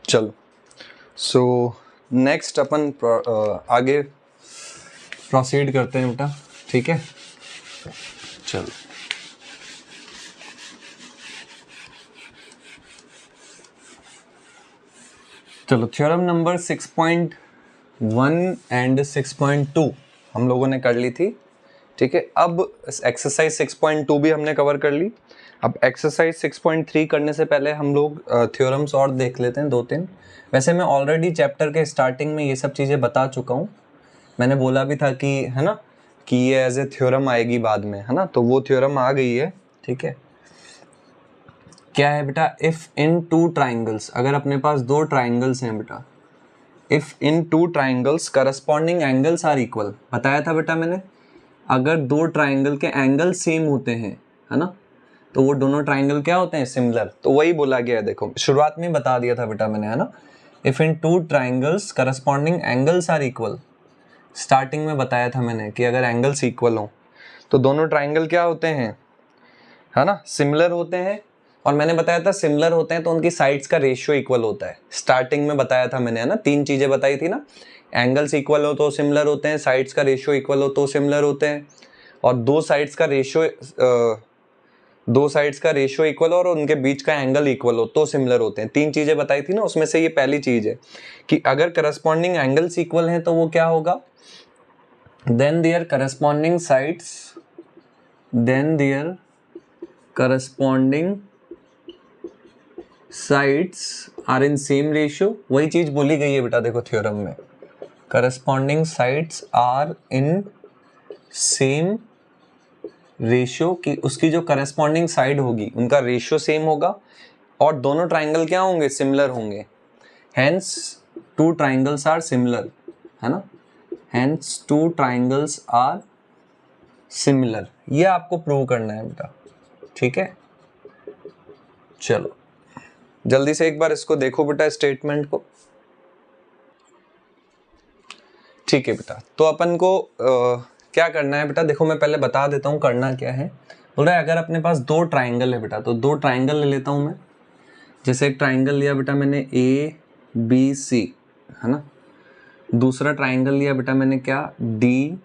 चलो so next अपन आगे proceed करते हैं बेटा, ठीक है। चलो चलो थ्योरम नंबर 6.1 एंड 6.2 हम लोगों ने कर ली थी, ठीक है। अब एक्सरसाइज 6.2 भी हमने कवर कर ली। अब एक्सरसाइज 6.3 करने से पहले हम लोग थ्योरम्स और देख लेते हैं 2-3। वैसे मैं ऑलरेडी चैप्टर के स्टार्टिंग में ये सब चीज़ें बता चुका हूँ। मैंने बोला भी था कि है ना कि ये एज ए थ्योरम आएगी बाद में, है ना। तो वो थ्योरम आ गई है, ठीक है। क्या है बेटा, इफ इन टू ट्राइंगल्स, अगर अपने पास दो ट्राइंगल्स हैं बेटा, if in two triangles corresponding angles are equal, बताया था बेटा मैंने, अगर दो ट्राइंगल के एंगल सेम होते हैं, है ना, तो वो दोनों ट्राइंगल क्या होते हैं, सिमिलर। तो वही बोला गया है, देखो शुरुआत में बता दिया था बेटा मैंने, है ना। If in two triangles corresponding angles are equal, starting में बताया था मैंने कि अगर एंगल्स इक्वल हो तो दोनों ट्राइंगल क्या होते हैं, है ना, सिमिलर होते हैं। और मैंने बताया था सिमिलर होते हैं तो उनकी साइड्स का रेशियो इक्वल होता है। स्टार्टिंग में बताया था मैंने, है ना, 3 चीजें बताई थी ना, एंगल्स इक्वल हो तो सिमिलर होते हैं, साइड्स का रेशियो इक्वल हो तो सिमिलर होते हैं, और दो साइड्स का रेशियो इक्वल हो और उनके बीच का एंगल इक्वल हो तो सिमिलर होते हैं। 3 चीजें बताई थी ना, उसमें से ये पहली चीज है कि अगर करस्पॉन्डिंग एंगल्स इक्वल हैं तो वो क्या होगा, then their corresponding sides are in same ratio। वही चीज बोली गई है बेटा, देखो थ्योरम में corresponding sides are in same ratio, कि उसकी जो corresponding side होगी उनका रेशियो सेम होगा और दोनों ट्राइंगल क्या होंगे, सिमिलर होंगे। hence two triangles are similar, है ना, hence two triangles are similar। ये आपको प्रूव करना है बेटा, ठीक है। चलो जल्दी से एक बार इसको देखो बेटा, स्टेटमेंट को, ठीक है बेटा। तो अपन को क्या करना है बेटा, देखो मैं पहले बता देता हूँ करना क्या है। बोल रहा है अगर अपने पास दो ट्राइंगल है बेटा, तो दो ट्राइंगल ले लेता हूँ मैं। जैसे एक ट्राइंगल लिया बेटा मैंने ABC, है ना, दूसरा ट्राइंगल लिया बेटा मैंने क्या, DEF,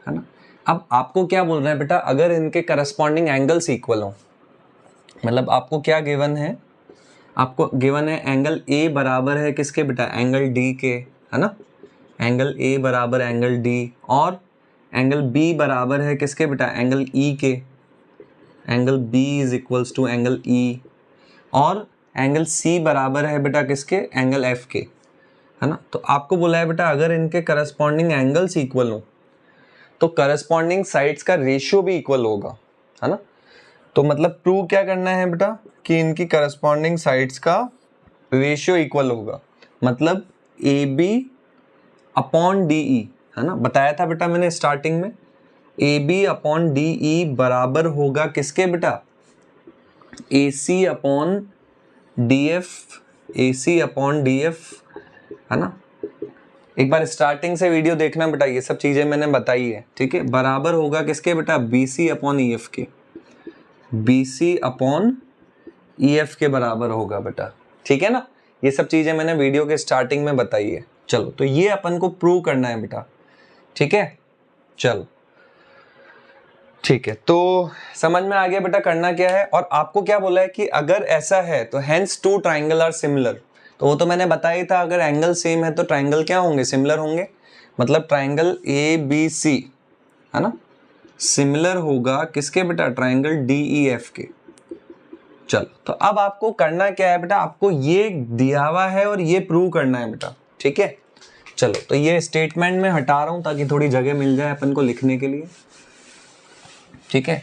है ना। अब आपको क्या बोल रहा है बेटा, अगर इनके करस्पॉन्डिंग एंगल्स इक्वल हो, मतलब आपको क्या गिवन है, आपको गिवन है एंगल A बराबर है किसके बेटा, एंगल D के, है ना, एंगल A बराबर एंगल D, और एंगल B बराबर है किसके बेटा, एंगल E के, angle B is equals to angle E, और एंगल C बराबर है बेटा किसके, एंगल F के, है ना। तो आपको बोला है बेटा अगर इनके करस्पॉन्डिंग एंगल्स इक्वल हो तो करस्पॉन्डिंग साइड्स का रेशियो भी इक्वल होगा, है ना। तो मतलब प्रूव क्या करना है बेटा कि इनकी करस्पॉन्डिंग साइड्स का रेशियो इक्वल होगा, मतलब AB अपॉन DE, है ना। बताया था बेटा मैंने स्टार्टिंग में, AB अपॉन DE बराबर होगा किसके बेटा, AC अपॉन DF, है ना। एक बार स्टार्टिंग से वीडियो देखना बेटा, ये सब चीजें मैंने बताई है, ठीक है। बराबर होगा किसके बेटा, BC अपॉन EF के, BC अपॉन EF के बराबर होगा बेटा, ठीक है ना। ये सब चीजें मैंने वीडियो के स्टार्टिंग में बताई है। चलो तो ये अपन को प्रूव करना है बेटा, ठीक है। चलो ठीक है, तो समझ में आ गया बेटा करना क्या है। और आपको क्या बोला है कि अगर ऐसा है तो hence two triangle are similar, तो वो तो मैंने बताया ही था, अगर एंगल सेम है तो ट्राइंगल क्या होंगे, सिमिलर होंगे। मतलब ट्राइंगल ABC, है ना, सिमिलर होगा किसके बेटा, ट्राइंगल DEF के। चलो तो अब आपको करना क्या है बेटा, आपको ये दिया हुआ है और ये प्रूव करना है बेटा, ठीक है। चलो तो ये स्टेटमेंट में हटा रहा हूं ताकि थोड़ी जगह मिल जाए अपन को लिखने के लिए, ठीक है।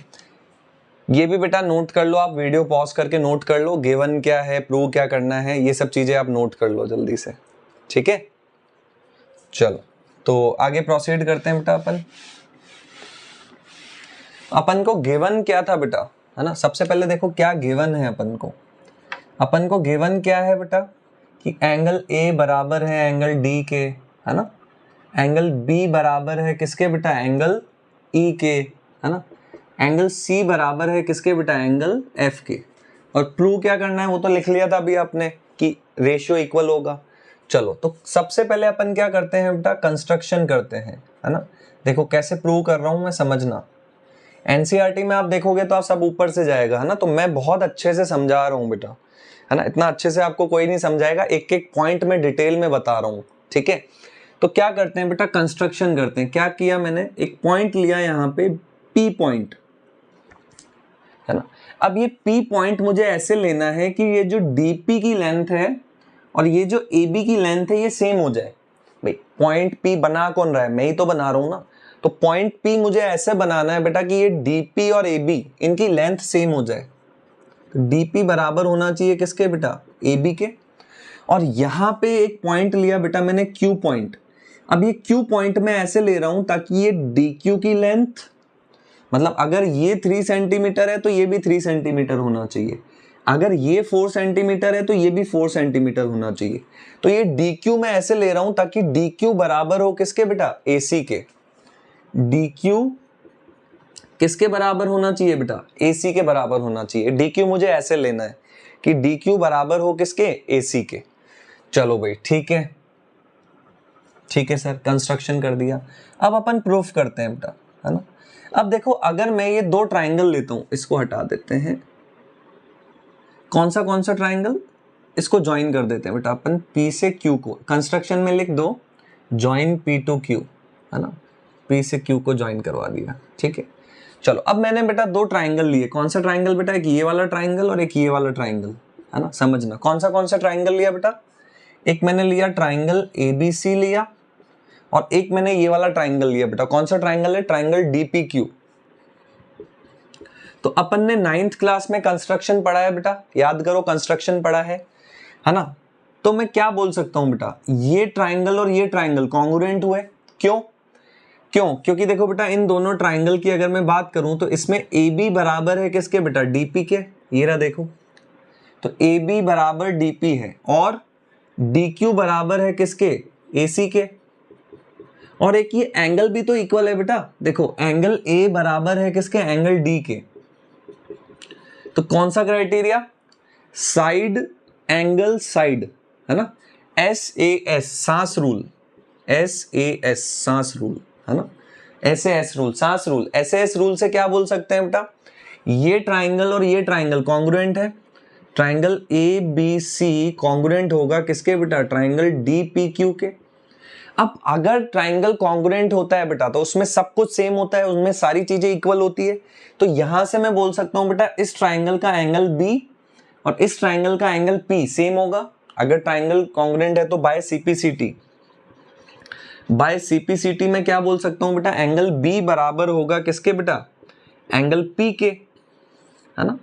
ये भी बेटा नोट कर लो, आप वीडियो पॉज करके नोट कर लो, गिवन क्या है, प्रूव क्या करना है, ये सब चीजें आप नोट कर लो जल्दी से, ठीक है। चलो तो आगे प्रोसीड करते हैं बेटा। अपन को गिवन क्या था बेटा, है ना। सबसे पहले देखो क्या गिवन है अपन को गिवन क्या है बेटा कि एंगल A बराबर है एंगल D के, है ना, एंगल B बराबर है किसके बेटा, एंगल E के, है ना, एंगल C बराबर है किसके बेटा, एंगल F के। और प्रूव क्या करना है वो तो लिख लिया था अभी आपने कि रेशियो इक्वल होगा। चलो तो सबसे पहले अपन क्या करते हैं बेटा, कंस्ट्रक्शन करते हैं, है ना। देखो कैसे प्रूव कर रहा हूं मैं, समझना। एनसीईआरटी में आप देखोगे तो आप सब ऊपर से जाएगा, है ना, तो मैं बहुत अच्छे से समझा रहा हूं बेटा, है ना। इतना अच्छे से आपको कोई नहीं समझाएगा, एक एक पॉइंट में डिटेल में बता रहा हूं, ठीक है। तो क्या करते हैं बेटा, कंस्ट्रक्शन करते हैं। क्या किया मैंने, एक पॉइंट लिया यहाँ पे पी पॉइंट, है ना। अब ये पी पॉइंट मुझे ऐसे लेना है कि ये जो डीपी की लेंथ है और ये जो एबी की लेंथ है ये सेम हो जाए। भाई पॉइंट पी बना कौन रहा है, मैं ही तो बना रहा हूं ना। तो पॉइंट पी मुझे ऐसे बनाना है बेटा कि ये डीपी और एबी इनकी लेंथ सेम हो जाए। तो डीपी बराबर होना चाहिए किसके बेटा, एबी के। और यहां पे एक पॉइंट लिया बेटा मैंने क्यू पॉइंट। अब ये क्यू पॉइंट मैं ऐसे ले रहा हूं ताकि ये डी क्यू की लेंथ, मतलब अगर ये 3 सेंटीमीटर है तो ये भी 3 सेंटीमीटर होना चाहिए, अगर ये 4 सेंटीमीटर है तो ये भी 4 सेंटीमीटर होना चाहिए। तो ये डी क्यू मैं ऐसे ले रहा हूं ताकि डी क्यू बराबर हो किसके बेटा, एसी के। डी क्यू किसके बराबर होना चाहिए बेटा, एसी के बराबर होना चाहिए। डी क्यू मुझे ऐसे लेना है कि डी क्यू बराबर हो किसके, एसी के। चलो भाई ठीक है, ठीक है सर, कंस्ट्रक्शन कर दिया। अब अपन प्रूफ करते हैं बेटा, है ना। अब देखो अगर मैं ये दो ट्राइंगल लेता हूं, इसको हटा देते हैं, कौन सा ट्राइंगल, इसको ज्वाइन कर देते हैं बेटा अपन पी से क्यू को। कंस्ट्रक्शन में लिख दो ज्वाइन पी टू क्यू, है ना, पी से क्यू को ज्वाइन करवा दिया, ठीक है। चलो अब मैंने बेटा दो ट्राइंगल लिए, कौन सा ट्राइंगल बेटा, एक ये वाला ट्राइंगल और एक ये वाला ट्राइंगल, है ना। समझना कौन सा ट्राइंगल लिया बेटा, एक मैंने लिया ट्राइंगल एबीसी लिया और एक मैंने ये वाला ट्राइंगल लिया बेटा। कौन सा ट्राइंगल है, ट्राइंगल डीपीक्यू। तो अपन ने 9th क्लास में कंस्ट्रक्शन पढ़ा है बेटा, याद करो कंस्ट्रक्शन पढ़ा है ना। तो मैं क्या बोल सकता हूं बेटा, ये ट्राइंगल और ये ट्राइंगल कॉन्ग्रुएंट हुए। क्यों, क्योंकि देखो बेटा इन दोनों ट्राइंगल की अगर मैं बात करूं तो इसमें ए बी बराबर है किसके बेटा, डीपी के। ये रहा देखो, तो ए बी बराबर डीपी है और डी क्यू बराबर है किसके, एसी के। और एक ये एंगल भी तो इक्वल है बेटा, देखो एंगल ए बराबर है किसके, एंगल डी के। तो कौन सा क्राइटेरिया, साइड एंगल साइड, है ना, एस ए एस सांस रूल, एस ए एस सांस रूल, है ना, ऐसे एस रूल सांस रूल। ऐसे एस रूल से क्या बोल सकते हैं बेटा, ये ट्राइंगल और ये ट्राइंगल कॉन्ग्रुएंट है। Triangle A B C congruent होगा किसके बेटा, ट्राइंगल डी पी क्यू के। अब अगर ट्राइंगल कॉन्ग्रुएंट होता है बेटा तो उसमें सब कुछ सेम होता है, उसमें सारी चीजें इक्वल होती है। तो यहां से मैं बोल सकता हूं बेटा इस ट्राइंगल का एंगल बी और इस ट्राइंगल का एंगल पी सेम होगा। अगर ट्राइंगल कॉन्ग्रुएंट है तो बाय सीपीसीटी, बाय सीपीसीटी में क्या बोल सकता हूं बेटा, एंगल बी बराबर होगा किसके बेटा, एंगल पी के, है ना।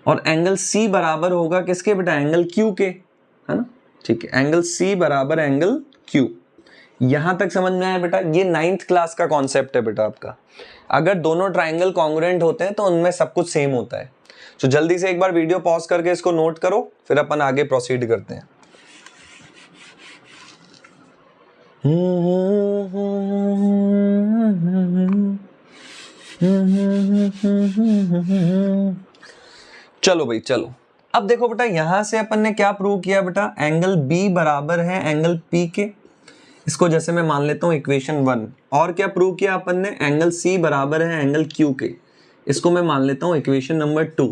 और एंगल सी बराबर होगा किसके बेटा, एंगल क्यू के, है ना। ठीक है, एंगल सी बराबर एंगल क्यू। यहां तक समझ में आया बेटा, ये 9th क्लास का कॉन्सेप्ट है बेटा आपका। अगर दोनों ट्राइंगल कॉन्ग्रुएंट होते हैं तो उनमें सब कुछ सेम होता है। तो जल्दी से एक बार वीडियो पॉज करके इसको नोट करो, फिर अपन आगे प्रोसीड करते हैं। चलो भाई चलो, अब देखो बेटा यहां से अपन ने क्या प्रूव किया बेटा, एंगल बी बराबर है एंगल पी के। इसको जैसे मैं मान लेता हूं इक्वेशन 1। और क्या प्रूव किया अपन ने, एंगल सी बराबर है एंगल क्यू के। इसको मैं मान लेता हूं इक्वेशन नंबर 2।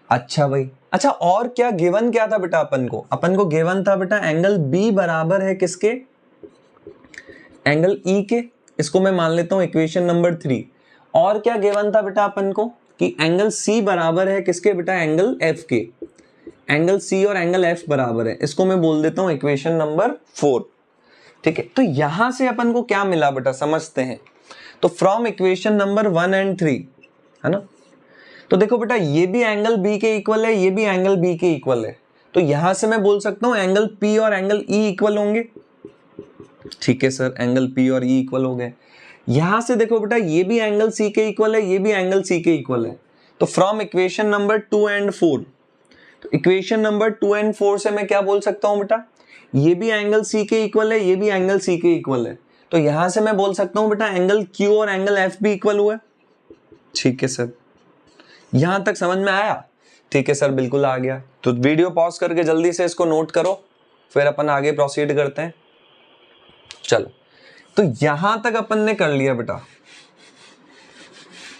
अच्छा भाई, अच्छा और क्या गिवन क्या था बेटा अपन को गिवन था बेटा एंगल बी बराबर है किसके, एंगल ई के। इसको मैं मान लेता हूं इक्वेशन नंबर 3। और क्या गिवन था बेटा अपन को कि एंगल सी बराबर है किसके बेटा, एंगल एफ के। एंगल सी और एंगल एफ बराबर है, इसको मैं बोल देता हूं इक्वेशन नंबर 4। ठीक है, तो यहां से अपन को क्या मिला बेटा, समझते हैं। तो फ्रॉम इक्वेशन नंबर 1 एंड 3, है ना। तो देखो बेटा ये भी एंगल बी के इक्वल है, ये भी एंगल बी के इक्वल है। तो यहां से मैं बोल सकता हूं एंगल पी और एंगल ई इक्वल होंगे। ठीक है सर, एंगल पी और ई इक्वल हो गए। यहां से देखो बेटा ये भी एंगल सी के इक्वल है, ये भी एंगल सी के इक्वल है। तो फ्रॉम इक्वेशन नंबर 2 एंड 4, तो इक्वेशन नंबर 2 एंड 4 से मैं क्या बोल सकता हूं बेटा, ये भी एंगल सी के इक्वल है, ये भी एंगल सी के इक्वल है। तो यहां से मैं बोल सकता हूं बेटा एंगल क्यू और एंगल एफ भी इक्वल हुए। ठीक है सर, यहां तक समझ में आया। ठीक है सर, बिल्कुल आ गया। तो वीडियो पॉज करके जल्दी से इसको नोट करो, फिर अपन आगे प्रोसीड करते हैं। चलो, तो यहां तक अपन ने कर लिया बेटा।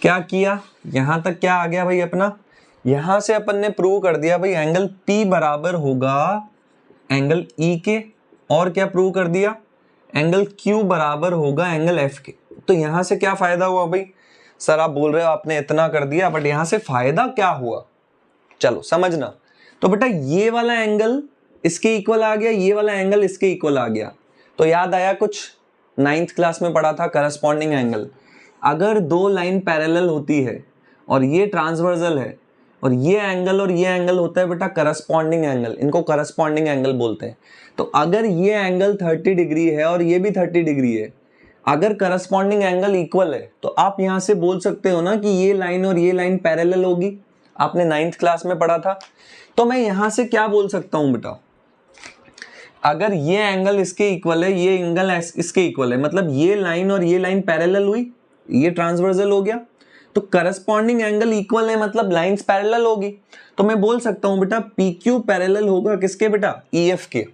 क्या किया, यहां तक क्या आ गया भाई अपना, यहां से अपन ने प्रूव कर दिया भाई एंगल P बराबर होगा एंगल E के, और क्या प्रूव कर दिया, एंगल Q बराबर होगा एंगल F के। तो यहां से क्या फायदा हुआ भाई, सर आप बोल रहे हो आपने इतना कर दिया, बट यहां से फायदा क्या हुआ, चलो समझना। तो बेटा ये वाला एंगल इसके इक्वल आ गया, ये वाला एंगल इसके इक्वल आ गया। तो याद आया कुछ 9th क्लास में पढ़ा था करस्पॉन्डिंग एंगल। अगर दो लाइन पैरेलल होती है और ये ट्रांसवर्सल है और ये एंगल होता है बेटा करस्पॉन्डिंग एंगल, इनको करस्पॉन्डिंग एंगल बोलते हैं। तो अगर ये एंगल 30 डिग्री है और ये भी 30 डिग्री है, अगर करस्पॉन्डिंग एंगल इक्वल है, तो आप यहां से बोल सकते हो ना कि ये लाइन और ये लाइन पैरेलल होगी, आपने 9th क्लास में पढ़ा था। तो मैं यहां से क्या बोल सकता हूं बेटा, अगर ये एंगल इसके इक्वल है, ये एंगल इसके इक्वल है, मतलब ये लाइन और ये लाइन पैरेलल हुई, ये ट्रांसवर्सल हो गया, तो करस्पॉन्डिंग एंगल इक्वल है मतलब लाइंस पैरेलल होगी। तो मैं बोल सकता हूं बेटा PQ पैरेलल होगा किसके बेटा, EF के।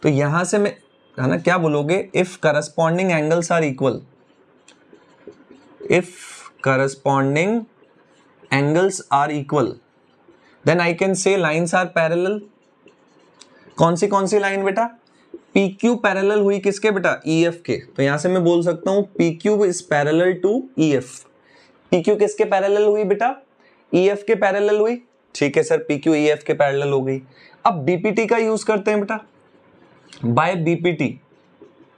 तो यहां से मैं है ना क्या बोलोगे, if corresponding angles are equal, if corresponding angles are equal, then I can say lines are parallel. कौन सी लाइन बेटा, PQ पैरेलल हुई किसके बेटा, EF के। तो यहां से मैं बोल सकता हूं PQ is parallel to EF। PQ किसके पैरेलल हुई बेटा, EF के पैरेलल हुई, ठीक है सर, PQ EF के पैरेलल हो गई। अब BPT का यूज करते हैं बेटा, बाय BPT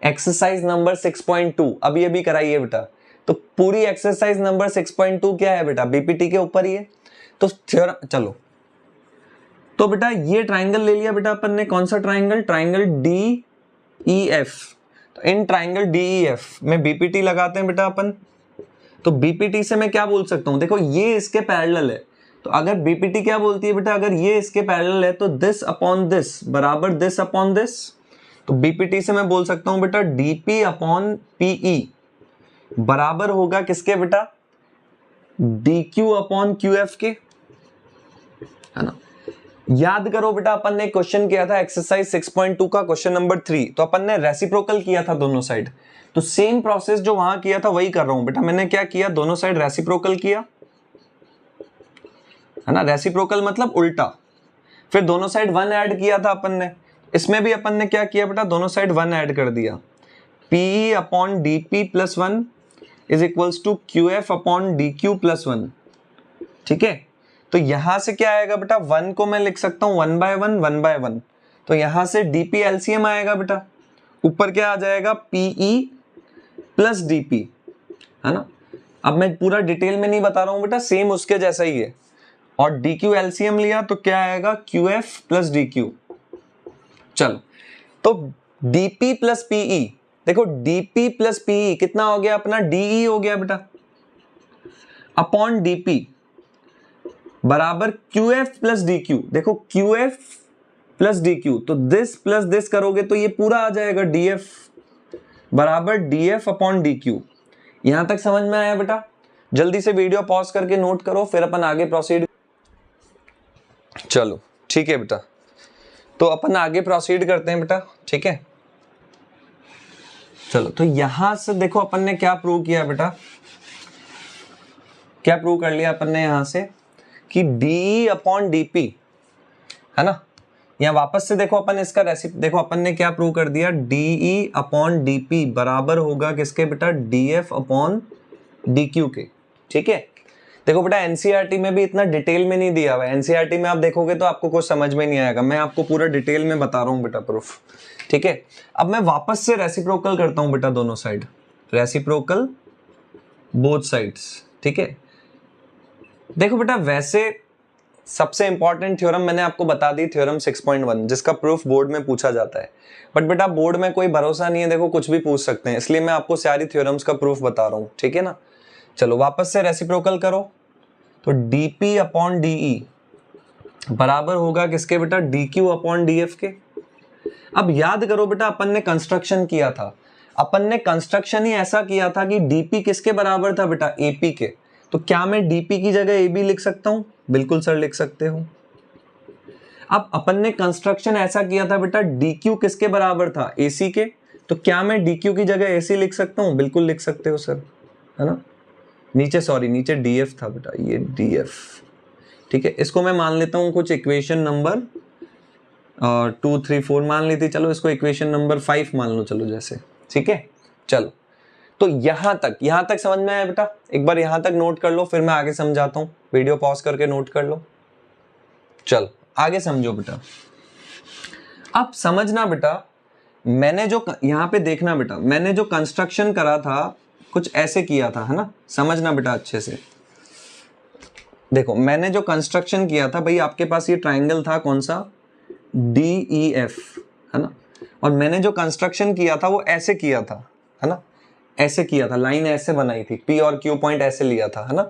एक्सरसाइज नंबर 6.2, अब ये भी कराइए बेटा। तो पूरी एक्सरसाइज नंबर 6.2 क्या है बेटा, BPT के ऊपर ही है। तो चलो, तो बेटा ये ट्राइंगल ले लिया बेटा अपन ने, कौन सा ट्राइंगल, ट्राइंगल DEF। तो इन ट्राइंगल DEF में BPT लगाते हैं बेटा अपन। तो BPT से मैं क्या बोल सकता हूं, देखो ये इसके पैरेलल है, तो अगर BPT क्या बोलती है बेटा, अगर ये इसके पैरेलल है तो दिस अपॉन दिस बराबर दिस अपॉन दिस। तो BPT से मैं बोल सकता हूं बेटा DP अपॉन PE बराबर होगा किसके बेटा, DQ अपॉन QF के, है ना। याद करो बेटा अपन ने क्वेश्चन किया था एक्सरसाइज 6.2 का क्वेश्चन नंबर 3, तो अपन ने रेसिप्रोकल किया था दोनों साइड। तो सेम प्रोसेस जो वहां किया था वही कर रहा हूं बेटा। मैंने क्या किया, दोनों साइड रेसिप्रोकल किया, है ना, रेसिप्रोकल मतलब उल्टा। फिर दोनों साइड 1 ऐड किया था अपन ने, इसमें भी अपन ने क्या किया बेटा, दोनों साइड 1 ऐड कर दिया। PE upon DP plus 1 is equals to QF upon DQ plus 1, ठीक है। तो यहां से क्या आएगा बेटा, 1 को मैं लिख सकता हूं 1 by 1 1 by 1। तो यहां से DP LCM आएगा बेटा, ऊपर क्या आ जाएगा PE प्लस DP, है ना। अब मैं पूरा डिटेल में नहीं बता रहा हूं बेटा, सेम उसके जैसा ही है। और DQ LCM लिया तो क्या आएगा QF प्लस DQ। चलो, तो DP प्लस PE, देखो DP प्लस PE कितना हो गया अपना, DE हो गया बेटा, अपॉन DP बराबर QF प्लस DQ। देखो QF प्लस DQ, तो दिस प्लस दिस करोगे तो ये पूरा आ जाएगा DF बराबर DF अपॉन DQ। यहां तक समझ में आया बेटा, जल्दी से वीडियो पॉज करके नोट करो, फिर अपन आगे प्रोसीड। चलो ठीक है बेटा, तो अपन आगे प्रोसीड करते हैं बेटा, ठीक है। चलो, तो यहां से देखो अपन ने क्या प्रूव किया बेटा, क्या प्रूव कर लिया अपन ने यहां से कि DE अपॉन DP, है ना। यहां वापस से देखो अपन इसका देखो अपन ने क्या प्रूव कर दिया, DE अपॉन DP बराबर होगा किसके बेटा, DF अपॉन DQ के, ठीक है। देखो बेटा NCERT में भी इतना डिटेल में नहीं दिया हुआ है, NCERT में आप देखोगे तो आपको कुछ समझ में नहीं आएगा, मैं आपको पूरा डिटेल में बता रहा हूं बेटा प्रूफ, ठीक है। अब मैं वापस से रेसिप्रोकल करता हूं बेटा दोनों साइड, रेसिप्रोकल बोथ साइड्स, ठीक है। देखो बेटा वैसे सबसे इंपॉर्टेंट थ्योरम मैंने आपको बता दी, थ्योरम 6.1, जिसका प्रूफ बोर्ड में पूछा जाता है। बट बेटा बोर्ड में कोई भरोसा नहीं है, देखो कुछ भी पूछ सकते हैं, इसलिए मैं आपको सारी थ्योरम्स का प्रूफ बता रहा हूँ, ठीक है ना। चलो वापस से रेसिप्रोकल करो, तो DP अपॉन DE बराबर होगा किसके बेटा, DQ अपॉन DF के। अब याद करो बेटा अपन ने कंस्ट्रक्शन किया था, अपन ने कंस्ट्रक्शन ही ऐसा किया था कि DP किसके बराबर था बेटा, AP के। तो क्या मैं DP की जगह AB लिख सकता हूं, बिल्कुल सर लिख सकते हो, अब अपन ने कंस्ट्रक्शन ऐसा किया था बेटा, डी क्यू किसके बराबर था, ए सी के, तो क्या मैं डी क्यू की जगह ए सी लिख सकता हूँ, बिल्कुल लिख सकते हो सर, है ना। नीचे सॉरी नीचे डी एफ था बेटा, ये डी एफ, ठीक है। इसको मैं मान लेता हूँ कुछ इक्वेशन नंबर 2 3 4 मान ली थी, चलो इसको इक्वेशन नंबर 5 मान लो, चलो जैसे, ठीक है। चलो तो यहां तक समझ में आया बेटा, एक बार यहां तक नोट कर लो, फिर मैं आगे समझाता हूँ, वीडियो पॉज करके नोट कर लो। चलो आगे समझो बेटा। अब समझना बेटा, मैंने जो यहाँ पे देखना बेटा, मैंने जो कंस्ट्रक्शन करा था कुछ ऐसे किया था, है ना। समझना बेटा अच्छे से, देखो मैंने जो कंस्ट्रक्शन किया था भाई, आपके पास ये ट्राइंगल था कौन सा, डी ई एफ, है ना। और मैंने जो कंस्ट्रक्शन किया था वो ऐसे किया था, है ना, ऐसे किया था, लाइन ऐसे बनाई थी, पी और क्यू पॉइंट ऐसे लिया था, है ना।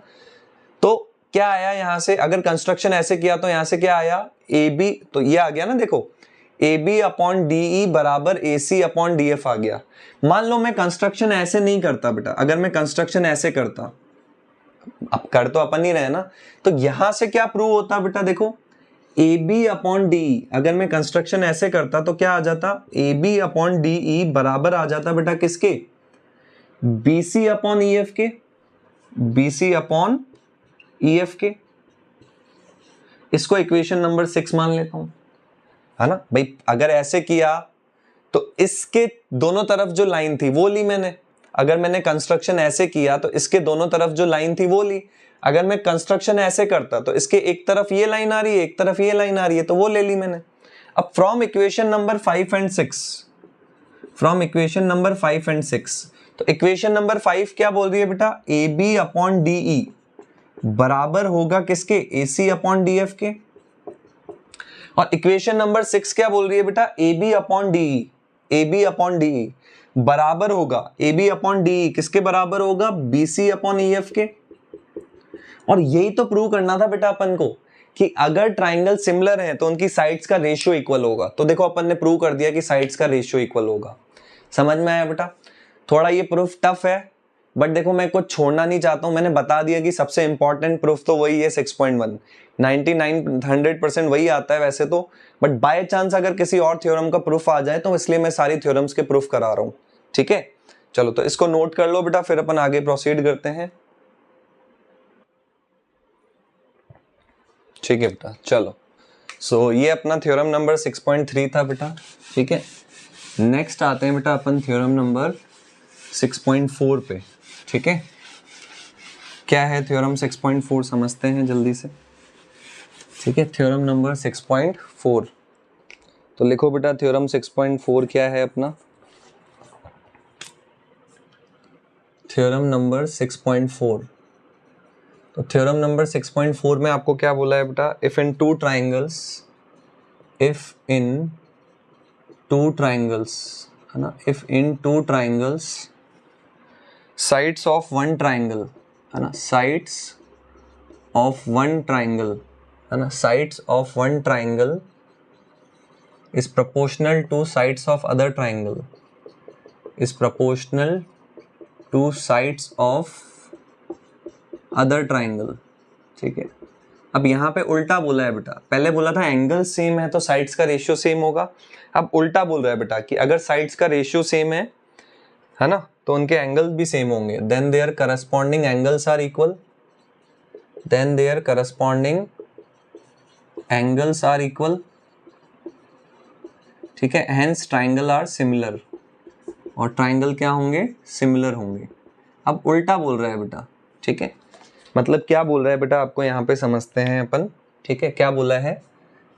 तो क्या आया यहां से, अगर कंस्ट्रक्शन ऐसे किया तो यहां से क्या आया, ए बी, तो ये आ गया ना, देखो A B upon D E बराबर A C upon D F आ गया। मान लो मैं कंस्ट्रक्शन ऐसे नहीं करता बेटा, अगर मैं कंस्ट्रक्शन ऐसे करता, अब कर तो अपन ही रहे ना, तो यहां से क्या प्रूव होता बेटा, देखो ए बी अपॉन डी, अगर मैं कंस्ट्रक्शन ऐसे करता तो क्या आ जाता, A B upon D E बराबर आ जाता बेटा किसके, B C upon E F के, B C upon E F के। इसको इक्वेशन नंबर 6 मान लेता हूं, है ना भाई। अगर ऐसे किया तो इसके दोनों तरफ जो लाइन थी वो ली मैंने, अगर मैंने कंस्ट्रक्शन ऐसे किया तो इसके दोनों तरफ जो लाइन थी वो ली, अगर मैं कंस्ट्रक्शन ऐसे करता तो इसके एक तरफ ये लाइन आ रही है, एक तरफ ये लाइन आ रही है, तो वो ले ली मैंने। अब from equation number 5 and 6, from equation number 5 and 6, तो इक्वेशन नंबर 5 क्या बोल रही है बेटा, A B upon D E बराबर होगा किसके, A C upon D F के। और इक्वेशन नंबर 6 क्या बोल रही है बेटा, A B upon D E, A B upon D E बराबर होगा, A B upon D E किसके बराबर होगा, B C upon E F के। और यही तो प्रूव करना था बेटा अपन को, कि अगर ट्राइंगल सिमिलर है तो उनकी साइड्स का रेशियो इक्वल होगा। तो देखो अपन ने प्रूव कर दिया कि साइड्स का रेशियो इक्वल होगा। समझ में आया बेटा, थोड़ा ये प्रूफ टफ है, बट देखो मैं कुछ छोड़ना नहीं चाहता हूं, मैंने बता दिया कि सबसे इंपॉर्टेंट प्रूफ तो वही है 6.1, 99-100% वही आता है वैसे तो, बट बाय चांस अगर किसी और थ्योरम का प्रूफ आ जाए तो इसलिए मैं सारी थ्योरम्स के प्रूफ करा रहा हूं, ठीक है। चलो तो इसको नोट कर लो बेटा, फिर अपन आगे प्रोसीड करते हैं, ठीक है बेटा। चलो सो ये अपना थ्योरम नंबर 6.3 था बेटा, ठीक है। नेक्स्ट आते हैं बेटा अपन थ्योरम नंबर 6.4 पे, ठीक है। क्या है थ्योरम 6.4 समझते हैं जल्दी से, ठीक है। थ्योरम नंबर 6.4, तो लिखो बेटा थ्योरम 6.4 क्या है अपना, थ्योरम नंबर 6.4। तो थ्योरम नंबर 6.4 में आपको क्या बोला है बेटा, if in two triangles, if in two triangles, है ना, if in two triangles sides of one triangle, है ना, sides of one triangle, है ना, sides of one triangle is proportional to sides of other triangle, is proportional to sides of other triangle, ठीक है। अब यहाँ पे उल्टा बोला है बेटा, पहले बोला था एंगल सेम है तो साइड्स का रेशियो सेम होगा, अब उल्टा बोल रहा है बेटा कि अगर साइड्स का रेशियो सेम है ना, तो उनके एंगल्स भी सेम होंगे, then their corresponding angles are equal, then their corresponding angles are equal, ठीक है। हेंस ट्राइंगल आर सिमिलर, और ट्राइंगल क्या होंगे, सिमिलर होंगे। अब उल्टा बोल रहा है बेटा, ठीक है, मतलब क्या बोल रहा है बेटा आपको यहाँ पे समझते हैं अपन, ठीक है। क्या बोला है,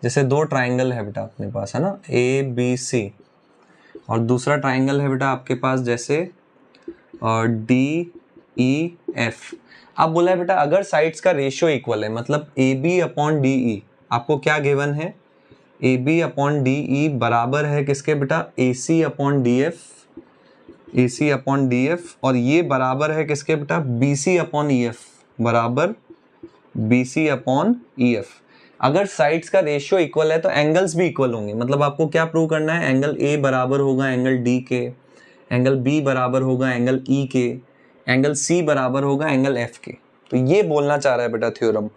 जैसे दो ट्राइंगल है बेटा अपने पास, है ना, ए बी सी, और दूसरा ट्राइंगल है बेटा आपके पास जैसे डी ई एफ। अब बोला है बेटा अगर साइड्स का रेशियो इक्वल है, मतलब A B upon D E, आपको क्या गिवन है, A B upon D E बराबर है किसके बेटा, A C upon D F, A C upon D F, और ये बराबर है किसके बेटा, B C upon E F, बराबर B C upon E F. अगर साइड्स का रेशियो इक्वल है तो एंगल्स भी इक्वल होंगे, मतलब आपको क्या प्रूव करना है, एंगल ए बराबर होगा एंगल डी के, एंगल बी बराबर होगा एंगल ई के, एंगल सी बराबर होगा एंगल एफ के। तो ये बोलना चाह रहा है बेटा थ्योरम,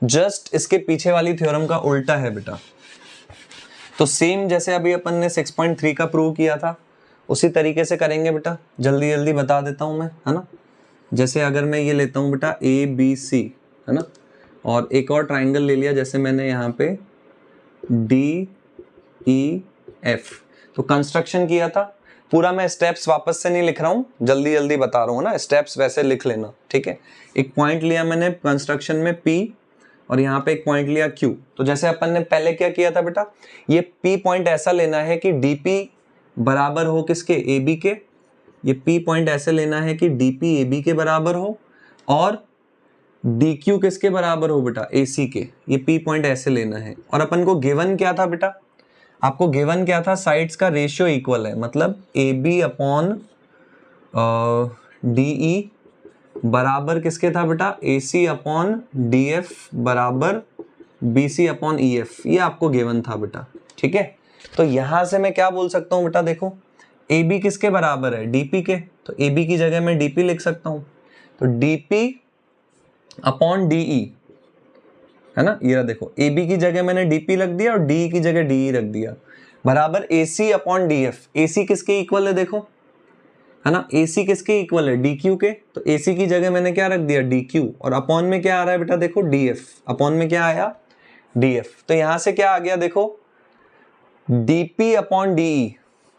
जस्ट इसके पीछे वाली थ्योरम का उल्टा है बेटा, तो सेम जैसे अभी अपन ने 6.3 का प्रूव किया था उसी तरीके से करेंगे बेटा, जल्दी जल्दी बता देता हूँ मैं, है ना। जैसे अगर मैं ये लेता हूँ बेटा ABC, है ना, और एक और ट्राइंगल ले लिया जैसे मैंने यहाँ पे DEF, तो कंस्ट्रक्शन किया था पूरा। मैं स्टेप्स वापस से नहीं लिख रहा हूँ, जल्दी जल्दी बता रहा हूँ ना, स्टेप्स वैसे लिख लेना, ठीक है। एक पॉइंट लिया मैंने कंस्ट्रक्शन में P, और यहाँ पे एक पॉइंट लिया Q। तो जैसे अपन ने पहले क्या किया था बेटा, ये P पॉइंट ऐसा लेना है कि DP बराबर हो किसके, AB के। ये P पॉइंट ऐसे लेना है कि DP AB के बराबर हो और DQ किसके बराबर हो बेटा, AC के। ये P पॉइंट ऐसे लेना है। और अपन को गिवन क्या था बेटा, आपको गिवन क्या था, साइड्स का रेशियो इक्वल है, मतलब AB अपॉन DE बराबर किसके था बेटा, AC अपॉन DF बराबर BC अपॉन EF। ये आपको गिवन था बेटा, ठीक है। तो यहां से मैं क्या बोल सकता हूं बेटा, देखो AB किसके बराबर है, DP के। तो AB की जगह मैं DP लिख सकता हूं, तो DP अपॉन DE, है ना। ये देखो AB की जगह मैंने DP रख दिया और DE की जगह DE रख दिया, बराबर AC अपॉन DF। AC किसके इक्वल है देखो, है ना, AC किसके इक्वल है, DQ के। तो AC की जगह मैंने क्या रख दिया, DQ, और अपॉन में क्या आ रहा है बेटा, देखो DF, अपॉन में क्या आया, DF। तो यहां से क्या आ गया देखो, DP अपॉन DE,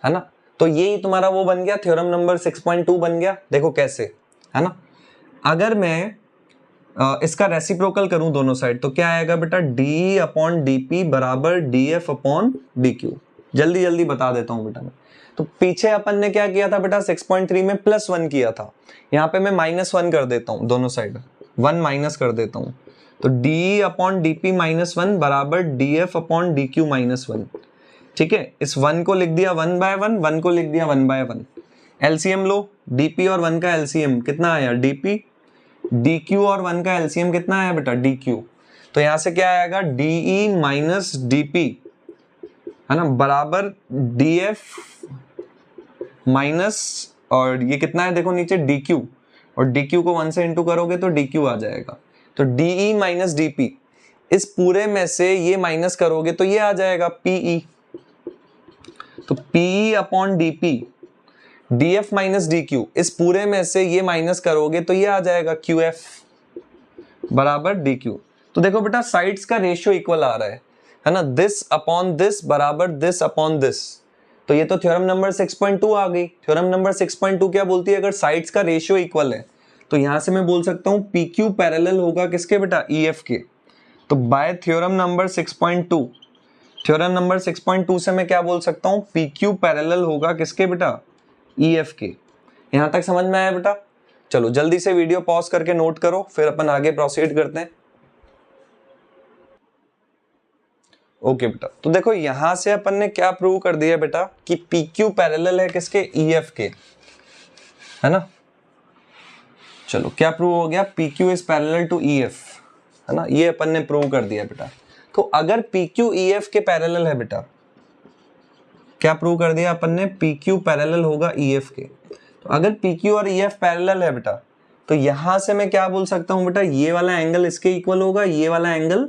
है ना। तो यही तुम्हारा वो बन गया, थ्योरम नंबर 6.2 बन गया। देखो कैसे, है ना। अगर मैं इसका रेसिप्रोकल करूं दोनों साइड, तो क्या आएगा बेटा, DE अपॉन DP बराबर DF अपॉन DQ। जल्दी जल्दी बता देता हूं बेटा मैं। तो पीछे अपन ने क्या किया था बेटा, 6.3 में +1 किया था, यहाँ पे मैं -1 कर देता हूँ, दोनों साइड 1 माइनस कर देता हूँ। तो DE अपॉन DP -1 बराबर DF अपॉन DQ -1, ठीक है। इस 1 को लिख दिया 1/1, 1 को लिख दिया 1/1। एलसीएम लो, DP और 1 का एलसीएम कितना आया, DP, DQ और 1 का एलसीएम कितना आया बेटा, DQ। तो यहां से क्या आएगा, DE माइनस DP, है ना, बराबर DF माइनस, और ये कितना है देखो नीचे DQ, और DQ को 1 से इंटू करोगे तो DQ आ जाएगा। तो DE माइनस DP, इस पूरे में से ये माइनस करोगे तो ये आ जाएगा PE। तो PE upon DP, DF minus DQ, इस पूरे में से ये माइनस करोगे तो ये आ जाएगा QF बराबर DQ। तो देखो बेटा साइड्स का रेशियो इक्वल आ रहा है ना, दिस अपॉन दिस बराबर दिस अपॉन दिस। तो ये तो थ्योरम नंबर 6.2 आ गई। थ्योरम नंबर 6.2 क्या बोलती है, अगर साइड्स का रेशियो इक्वल है तो यहां से मैं बोल सकता हूं PQ पैरेलल होगा किसके बेटा, EF के। तो bye theorem number 6.2, theorem number 6.2 से मैं क्या बोल सकता हूं, PQ पैरेलल होगा किसके बेटा, EF के। यहां तक समझ में आया बेटा। चलो जल्दी से वीडियो पॉज करके नोट करो, फिर अपन आगे प्रोसीड करते हैं। ओके बेटा, तो देखो यहां से अपन ने क्या प्रूव कर दिया बेटा कि PQ पैरेलल है किसके, EF के, है ना। चलो क्या प्रूव हो गया, PQ is parallel to EF, है ना, ये अपन ने प्रूव कर दिया बेटा। तो अगर PQ EF के पैरेलल है बेटा, क्या प्रूव कर दिया अपन ने, PQ पैरेलल होगा EF के। तो अगर PQ और EF पैरेलल है बेटा, तो यहां से मैं क्या बोल सकता हूं बेटा, ये वाला एंगल इसके इक्वल होगा, ये वाला एंगल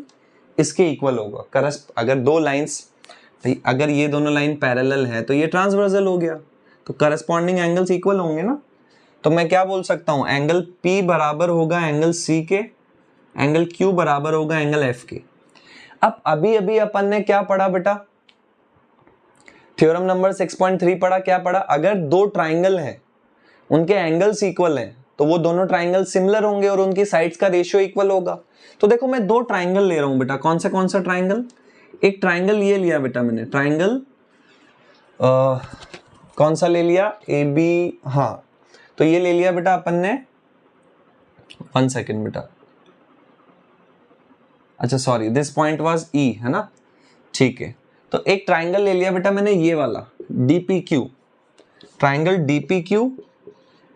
इसके इक्वल होगा। अगर दो लाइंस, अगर ये दोनों लाइन पैरेलल है तो ये ट्रांसवर्सल हो गया, तो करस्पॉन्डिंग एंगल्स इक्वल होंगे ना। तो मैं क्या बोल सकता हूं, एंगल P बराबर होगा एंगल C के, एंगल Q बराबर होगा एंगल F के। अब अभी अभी अपन ने क्या पढ़ा बेटा, थ्योरम नंबर 6.3 पढ़ा। क्या पढ़ा, अगर दो ट्राइंगल हैं उनके एंगल्स इक्वल हैं तो वो दोनों ट्राइंगल सिमिलर होंगे और उनकी साइड्स का रेशियो इक्वल होगा। तो देखो मैं दो ट्राइंगल ले रहा हूं बेटा, कौन सा ट्राइंगल, एक ट्राइंगल ये लिया बेटा मैंने, ट्राइंगल कौन सा ले लिया, AB, हाँ तो ये ले लिया बेटा अपन ने, 1 सेकेंड बेटा, अच्छा sorry, this point was E, है ना, ठीक है। तो एक ट्राइंगल ले लिया बेटा मैंने ये वाला DPQ, ट्राइंगल DPQ,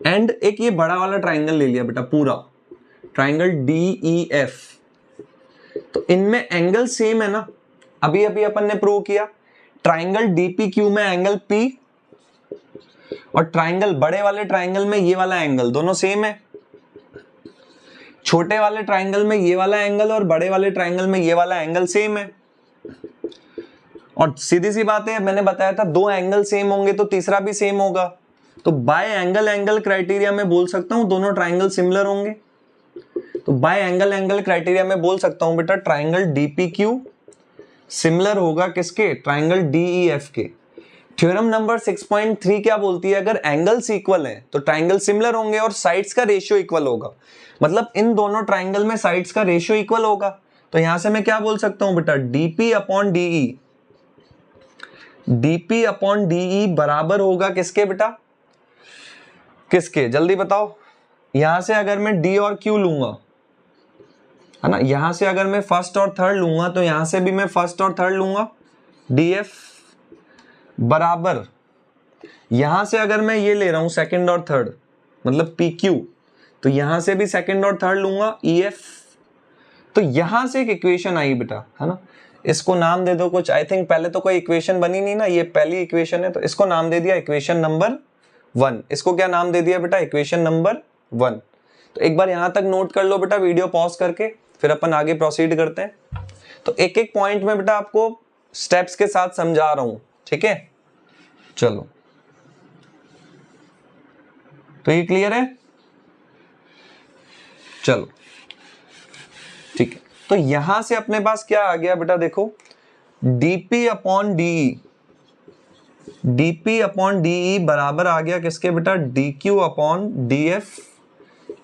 एंड एक ये बड़ा वाला ट्राइंगल ले लिया बेटा पूरा, ट्राइंगल DEF। तो इनमें एंगल सेम है ना, अभी अभी अपन ने प्रूव किया। ट्राइंगल DPQ में एंगल P और ट्राइंगल बड़े वाले ट्राइंगल में ये वाला एंगल दोनों सेम है। छोटे वाले ट्राइंगल में ये वाला एंगल और बड़े वाले ट्राइंगल में ये वाला एंगल सेम है। और सीधी सी बात है, मैंने बताया था दो एंगल सेम होंगे तो तीसरा भी सेम होगा, तो बाय एंगल एंगल क्राइटेरिया में बोल सकता हूं दोनों ट्राइंगल सिमिलर होंगे। तो बाय एंगल एंगल क्राइटेरिया में बोल सकता हूं बेटा ट्राइंगल डीपीक्यू सिमिलर होगा किसके, ट्राइंगल डीईएफ के। थ्योरम नंबर 6.3 क्या बोलती है, अगर एंगल्स इक्वल हैं तो ट्राइंगल सिमिलर होंगे और साइड्स का रेशियो इक्वल होगा, मतलब इन दोनों ट्राइंगल में साइड्स का रेशियो इक्वल होगा। तो यहां से मैं क्या बोल सकता हूं बेटा, DP upon DE, DP upon DE बराबर होगा किसके बेटा, किसके, जल्दी बताओ। यहां से अगर मैं डी और क्यू लूंगा, है ना, यहां से अगर मैं फर्स्ट और थर्ड लूंगा तो यहां से भी मैं फर्स्ट और थर्ड लूंगा, डीएफ बराबर, यहां से अगर मैं ये ले रहा हूं सेकंड और थर्ड मतलब पी क्यू, तो यहां से भी सेकंड और थर्ड लूंगा ईएफ। तो यहां से एक इक्वेशन आई बेटा, है ना, इसको नाम दे दो कुछ, आई थिंक पहले तो कोई इक्वेशन बनी नहीं ना, ये पहली इक्वेशन है तो इसको नाम दे दिया इक्वेशन नंबर 1। इसको क्या नाम दे दिया बेटा, इक्वेशन नंबर 1। तो एक बार यहां तक नोट कर लो बेटा, वीडियो पॉज करके फिर अपन आगे प्रोसीड करते हैं। तो एक एक पॉइंट में बेटा आपको स्टेप्स के साथ समझा रहा हूं, ठीक है। चलो, तो ये क्लियर है, चलो ठीक है। तो यहां से अपने पास क्या आ गया बेटा, देखो dp upon DE, dp upon DE बराबर आ गया किसके बेटा, dq upon df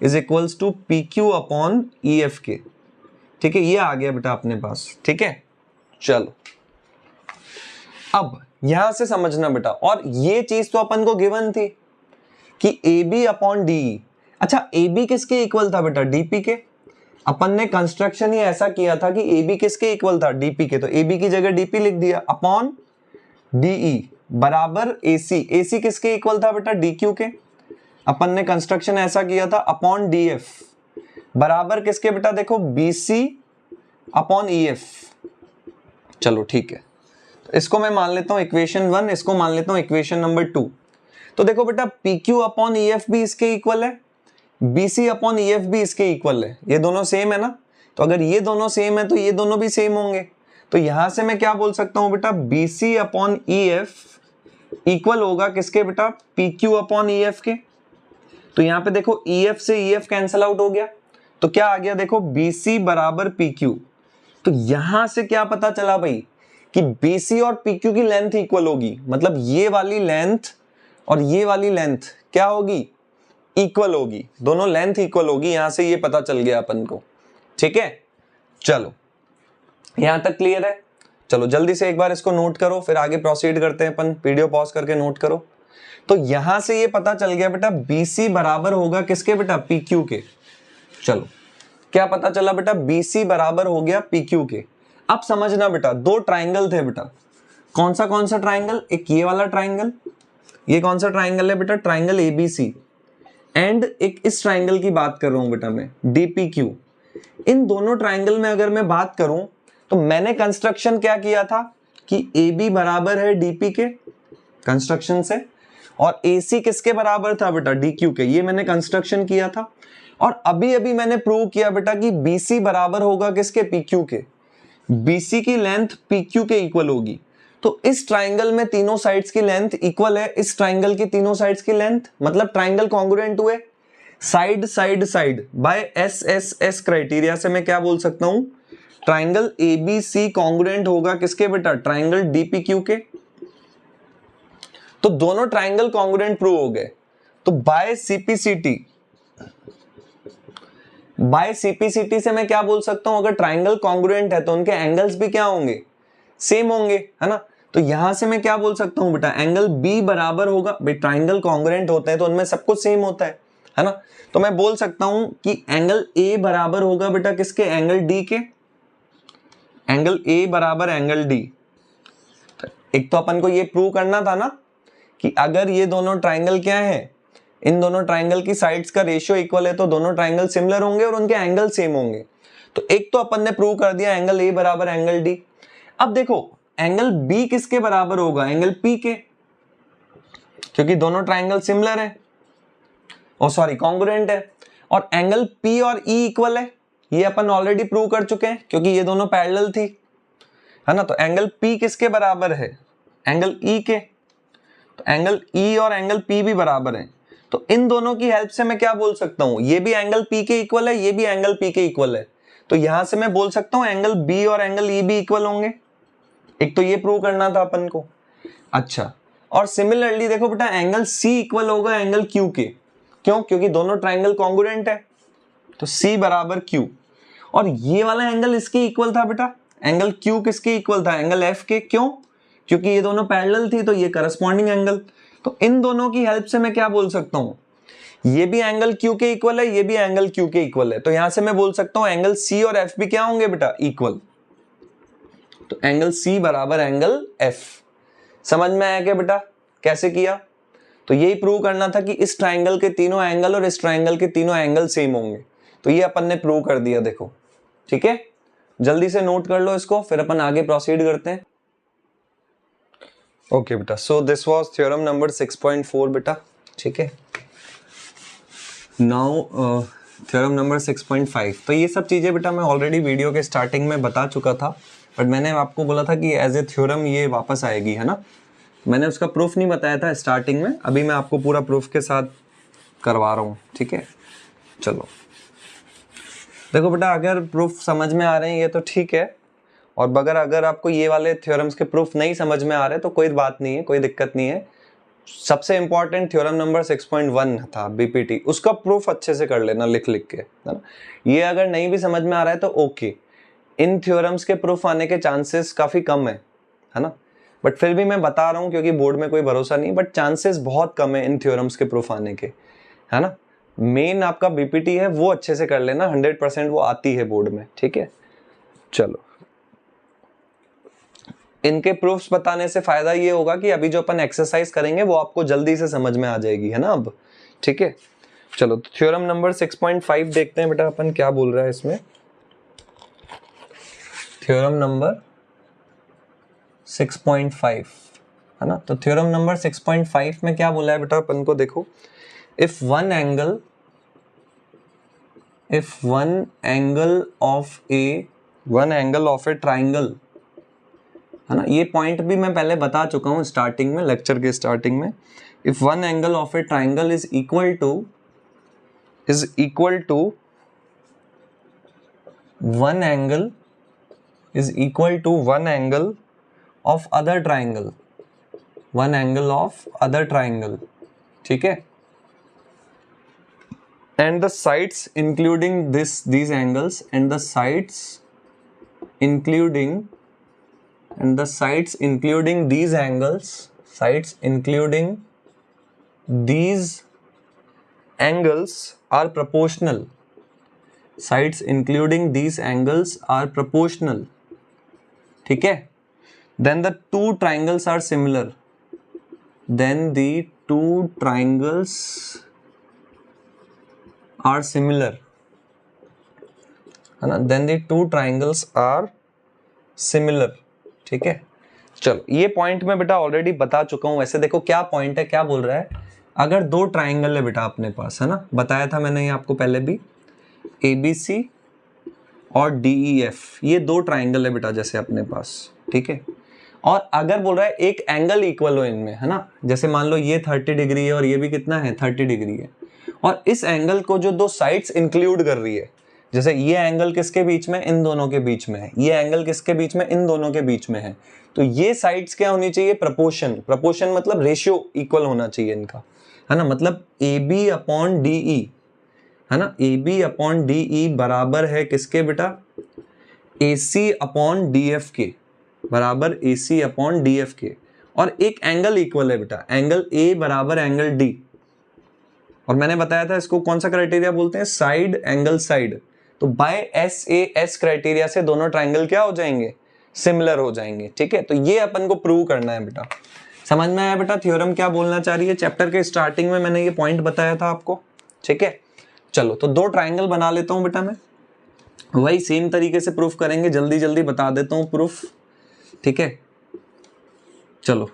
is equals to pq upon ef के, ठीक है, ये आ गया बेटा अपने पास, ठीक है। चलो अब यहां से समझना बेटा, और ये चीज तो अपन को गिवन थी कि AB अपॉन डी। अच्छा, AB किसके इक्वल था बेटा, DP के। अपन ने कंस्ट्रक्शन ही ऐसा किया था कि AB किसके इक्वल था, DP के, तो AB की जगह DP लिख दिया अपॉन DE बराबर AC। AC किसके इक्वल था बेटा, DQ के। अपन ने कंस्ट्रक्शन ऐसा किया था अपॉन DF बराबर किसके बेटा, देखो BC अपॉन EF। चलो ठीक है, तो इसको मैं मान लेता हूं इक्वेशन 1, इसको मान लेता हूं इक्वेशन नंबर 2। तो देखो बेटा PQ अपॉन EF भी इसके इक्वल है, BC अपॉन EF भी इसके इक्वल है, ये दोनों सेम है ना। तो अगर ये दोनों सेम है तो ये दोनों भी सेम होंगे। तो यहां से मैं क्या बोल सकता हूं बेटा, BC अपॉन EF इक्वल होगा किसके बेटा, PQ अपॉन EF के। तो यहां पे देखो EF से EF कैंसल आउट हो गया, तो क्या आ गया, देखो BC बराबर PQ। तो यहां से क्या पता चला भाई कि BC और PQ की लेंथ इक्वल होगी, मतलब ये वाली लेंथ और ये वाली लेंथ क्या होगी, इक्वल होगी, दोनों लेंथ इक्वल होगी। यहां से ये पता चल गया अपन को, ठीक है। चलो यहां तक क्लियर है। चलो जल्दी से एक बार इसको नोट करो, फिर आगे प्रोसीड करते हैं अपन, वीडियो पॉज करके नोट करो। तो यहां से ये पता चल गया बेटा BC बराबर होगा किसके बेटा, PQ के। चलो क्या पता चला बेटा, BC बराबर हो गया PQ के। अब समझना बेटा, दो ट्राइंगल थे बेटा, कौन सा ट्राइंगल, एक ये वाला ट्राइंगल, ये कौन सा ट्राइंगल है बेटा, ट्राइंगल ABC, एंड एक इस ट्राइंगल की बात कर रहा हूं बेटा मैं, DPQ। इन दोनों ट्राइंगल में अगर मैं बात करूं तो मैंने कंस्ट्रक्शन क्या किया था कि AB बराबर है DP के कंस्ट्रक्शन से, और AC किसके बराबर था बेटा, DQ के, ये मैंने कंस्ट्रक्शन किया था। और अभी अभी मैंने प्रूव किया बेटा कि BC बराबर होगा किसके, PQ के। BC की लेंथ PQ के इक्वल होगी। तो इस ट्राइंगल में तीनों साइड्स की लेंथ इक्वल है, इस ट्राइंगल की तीनों साइड्स की लेंथ, मतलब ट्राइंगल कॉन्ग्रुएंट हुए। Side side side by SSS criteria से मैं क्या बोल सकता हूं, ट्राइंगल ABC कॉन्ग्रुएंट होगा किसके बेटा, ट्राइंगल DPQ के। तो दोनों ट्राइंगल कॉन्ग्रुएंट प्रूव हो गए। तो बाय CPCT से मैं क्या बोल सकता हूं, अगर ट्राइंगल कॉन्ग्रुएंट है तो उनके एंगल्स भी क्या होंगे, सेम होंगे, है ना। तो यहां से मैं क्या बोल सकता हूं बेटा, एंगल B बराबर होगा, भाई ट्राइंगल कॉन्ग्रुएंट होते हैं तो उनमें सब कुछ सेम होता है ना। तो मैं बोल सकता हूं कि एंगल A बराबर होगा बेटा किसके, एंगल D के। एंगल A बराबर एंगल D। एक तो अपन को ये प्रूव करना था ना कि अगर ये दोनों ट्राइंगल क्या है, इन दोनों ट्राइंगल की साइड्स का रेशियो इक्वल है तो दोनों ट्राइंगल सिमिलर होंगे और उनके एंगल सेम होंगे। तो एक तो अपन ने प्रूव कर दिया एंगल A बराबर एंगल D। अब देखो एंगल B किसके बराबर होगा, एंगल P के, क्योंकि दोनों ट्राइंगल सिमिलर है, और सॉरी कॉन्ग्रुएंट है। और एंगल P और E इक्वल है, ये अपन ऑलरेडी प्रूव कर चुके हैं क्योंकि ये दोनों पैरेलल थी। है ना। तो एंगल P किसके बराबर है, एंगल E के। तो एंगल E और एंगल P भी बराबर हैं। तो इन दोनों की हेल्प से मैं क्या बोल सकता हूं, ये भी एंगल P के इक्वल है, ये भी एंगल P के इक्वल है। तो यहां से मैं बोल सकता हूं एंगल B और एंगल E भी इक्वल होंगे। एक तो ये प्रूव करना था अपन को। अच्छा, और सिमिलरली देखो बेटा एंगल C इक्वल होगा एंगल Q के। क्यों, क्योंकि दोनों ट्राइंगल कॉन्ग्रुएंट है। तो C बराबर Q। और ये वाला एंगल इसके इक्वल था बेटा, एंगल Q किसके इक्वल था, एंगल F के। क्यों, क्योंकि ये दोनों पैरेलल थी तो ये करस्पॉन्डिंग एंगल। तो इन दोनों की हेल्प से मैं क्या बोल सकता हूं, ये भी एंगल Q के इक्वल है, ये भी एंगल Q के इक्वल है। तो यहां से मैं बोल सकता हूं एंगल C और F भी क्या होंगे बेटा, इक्वल। तो एंगल C बराबर एंगल F। समझ में आया क्या बेटा, कैसे किया। तो यही प्रूव करना था कि इस ट्राइंगल के तीनों एंगल और इस ट्राइंगल के तीनों एंगल सेम होंगे। तो ये अपन ने प्रूव कर दिया, देखो। ठीक है, जल्दी से नोट कर लो इसको, फिर अपन आगे प्रोसीड करते हैं। ओके बेटा, so this was theorem number 6.4 बेटा। ठीक है, नाउ थ्योरम नंबर 6.5। तो ये सब चीज़ें बेटा मैं ऑलरेडी वीडियो के स्टार्टिंग में बता चुका था, बट मैंने आपको बोला था कि एज ए थ्योरम ये वापस आएगी, है ना। मैंने उसका प्रूफ नहीं बताया था स्टार्टिंग में, अभी मैं आपको पूरा प्रूफ के साथ करवा रहा हूँ। ठीक है, चलो देखो बेटा, अगर प्रूफ समझ में आ रहे हैं ये तो ठीक है, और अगर आपको ये वाले थ्योरम्स के प्रूफ नहीं समझ में आ रहे तो कोई बात नहीं है, कोई दिक्कत नहीं है। सबसे इंपॉर्टेंट थ्योरम नंबर 6.1 था बीपीटी, उसका प्रूफ अच्छे से कर लेना लिख के, है ना। ये अगर नहीं भी समझ में आ रहा है तो ओके, इन थ्योरम्स के प्रूफ आने के चांसेस काफी कम है ना। बट फिर भी मैं बता रहा हूँ क्योंकि बोर्ड में कोई भरोसा नहीं, बट चांसेस बहुत कम है इन थ्योरम्स के प्रूफ आने के, है ना। मेन आपका बीपीटी है वो अच्छे से कर लेना, 100% वो आती है बोर्ड में। ठीक है, चलो इनके प्रूफ्स बताने से फायदा ये होगा कि अभी जो अपन एक्सरसाइज करेंगे वो आपको जल्दी से समझ में आ जाएगी, है ना अब। ठीक है, चलो तो थ्योरम नंबर 6.5 देखते हैं बेटा अपन क्या बोल रहा है इसमें। थ्योरम नंबर 6.5, है ना। तो थ्योरम नंबर 6.5 में क्या बोला है बेटा अपन को, देखो, if one angle of a triangle, है ना। ये पॉइंट भी मैं पहले बता चुका हूं स्टार्टिंग में, लेक्चर के स्टार्टिंग में। If one angle of a triangle is equal to one angle of other triangle, ठीक है, and the sides including these angles and the sides including these angles are proportional. ठीक है, then the two triangles are similar. है ना, then the two triangles are similar. ठीक है, चलो ये पॉइंट में बेटा ऑलरेडी बता चुका हूं। वैसे देखो क्या पॉइंट है, क्या बोल रहा है, अगर दो ट्राइंगल है बेटा अपने पास, है ना, बताया था मैंने ये आपको पहले भी, ABC और DEF, ये दो ट्राइंगल है बेटा जैसे अपने पास। ठीक है, और अगर बोल रहा है एक एंगल इक्वल हो इनमें, है ना, जैसे मान लो ये 30 डिग्री है और ये भी कितना है, 30 डिग्री है, और इस एंगल को जो दो साइड्स इंक्लूड कर रही है, जैसे ये एंगल किसके बीच में, इन दोनों के बीच में है, ये एंगल किसके बीच में, इन दोनों के बीच में है, तो ये साइड्स क्या होनी चाहिए, प्रोपोर्शन मतलब रेशियो इक्वल होना चाहिए इनका, है ना। मतलब AB अपॉन DE, है ना, AB अपॉन DE बराबर है किसके बेटा, AC अपॉन DF के, बराबर AC अपॉन DF के, और एक एंगल इक्वल है बेटा, एंगल A बराबर एंगल D, और मैंने बताया था इसको कौन सा क्राइटेरिया बोलते हैं, साइड एंगल साइड। तो बाय SAS क्राइटेरिया से दोनों ट्राइंगल क्या हो जाएंगे, सिमिलर हो जाएंगे। ठीक है, तो ये अपन को प्रूव करना है बेटा। समझ में आया बेटा थ्योरम क्या बोलना चाह रही है, चैप्टर के स्टार्टिंग में मैंने ये पॉइंट बताया था आपको। ठीक है, चलो तो दो ट्राइंगल बना लेता हूं बेटा मैं, वही सेम तरीके से प्रूफ करेंगे, जल्दी जल्दी बता देता हूं प्रूफ। ठीक है, चलो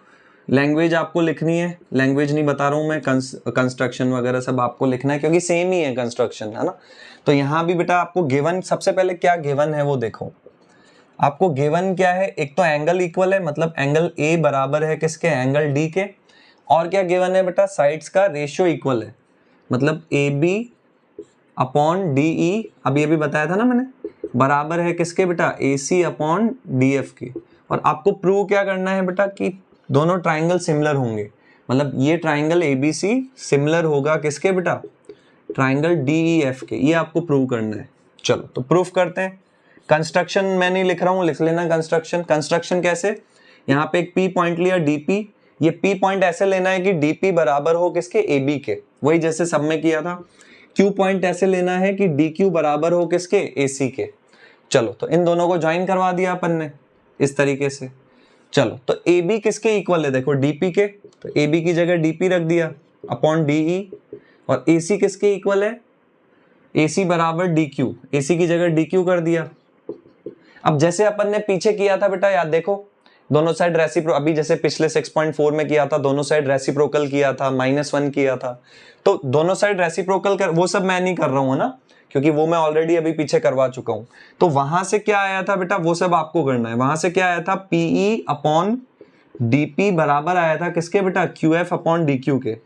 लैंग्वेज आपको लिखनी है, लैंग्वेज नहीं बता रहा हूं मैं, कंस्ट्रक्शन वगैरह सब आपको लिखना है क्योंकि सेम ही है कंस्ट्रक्शन, है ना। तो यहां भी बेटा आपको गिवन, सबसे पहले क्या गिवन है वो देखो, आपको गिवन क्या है, एक तो एंगल इक्वल है, मतलब एंगल ए बराबर है किसके, एंगल डी के, और क्या गिवन है बेटा, साइड्स का रेशियो इक्वल है, मतलब A B upon D E, अब ये भी बताया था ना मैंने, बराबर है किसके बेटा, A C upon D F के। और आपको प्रूव क्या करना है बेटा कि दोनों ट्राइंगल सिमिलर होंगे, मतलब ये triangle A B C similar होगा किसके बेटा, ट्राइंगल डी ई एफ के, ये आपको प्रूव करना है। चलो तो प्रूफ करते हैं। कंस्ट्रक्शन मैं नहीं लिख रहा हूँ, लिख लेना कंस्ट्रक्शन। कंस्ट्रक्शन कैसे, यहाँ पे एक पी पॉइंट लिया डी पी, ये पी पॉइंट ऐसे लेना है कि डी पी बराबर हो किसके, ए बी के, वही जैसे सब में किया था। क्यू पॉइंट ऐसे लेना है कि डी क्यू बराबर हो किसके, ए सी के। चलो तो इन दोनों को ज्वाइन करवा दिया अपन ने इस तरीके से। चलो तो ए बी किसके इक्वल है, देखो डी पी के, तो ए बी की जगह डी पी रख दिया अपॉन डी ई, और ए सी किसके इक्वल है, ए सी बराबर डी क्यू, ए सी की जगह डी क्यू कर दिया। अब जैसे अपन ने पीछे किया था बेटा, याद देखो, दोनों साइड रेसिप्रो, अभी जैसे पिछले 6.4 में किया था, दोनों साइड रेसिप्रोकल किया था, -1 किया था, तो दोनों साइड रेसिप्रोकल कर, वो सब मैं नहीं कर रहा हूँ ना, क्योंकि वो मैं ऑलरेडी अभी पीछे करवा चुका हूँ। तो वहां से क्या आया था बेटा, वो सब आपको करना है। वहां से क्या आया था, पीई अपॉन डीपी बराबर आया था किसके बेटा, Q F upon D Q के।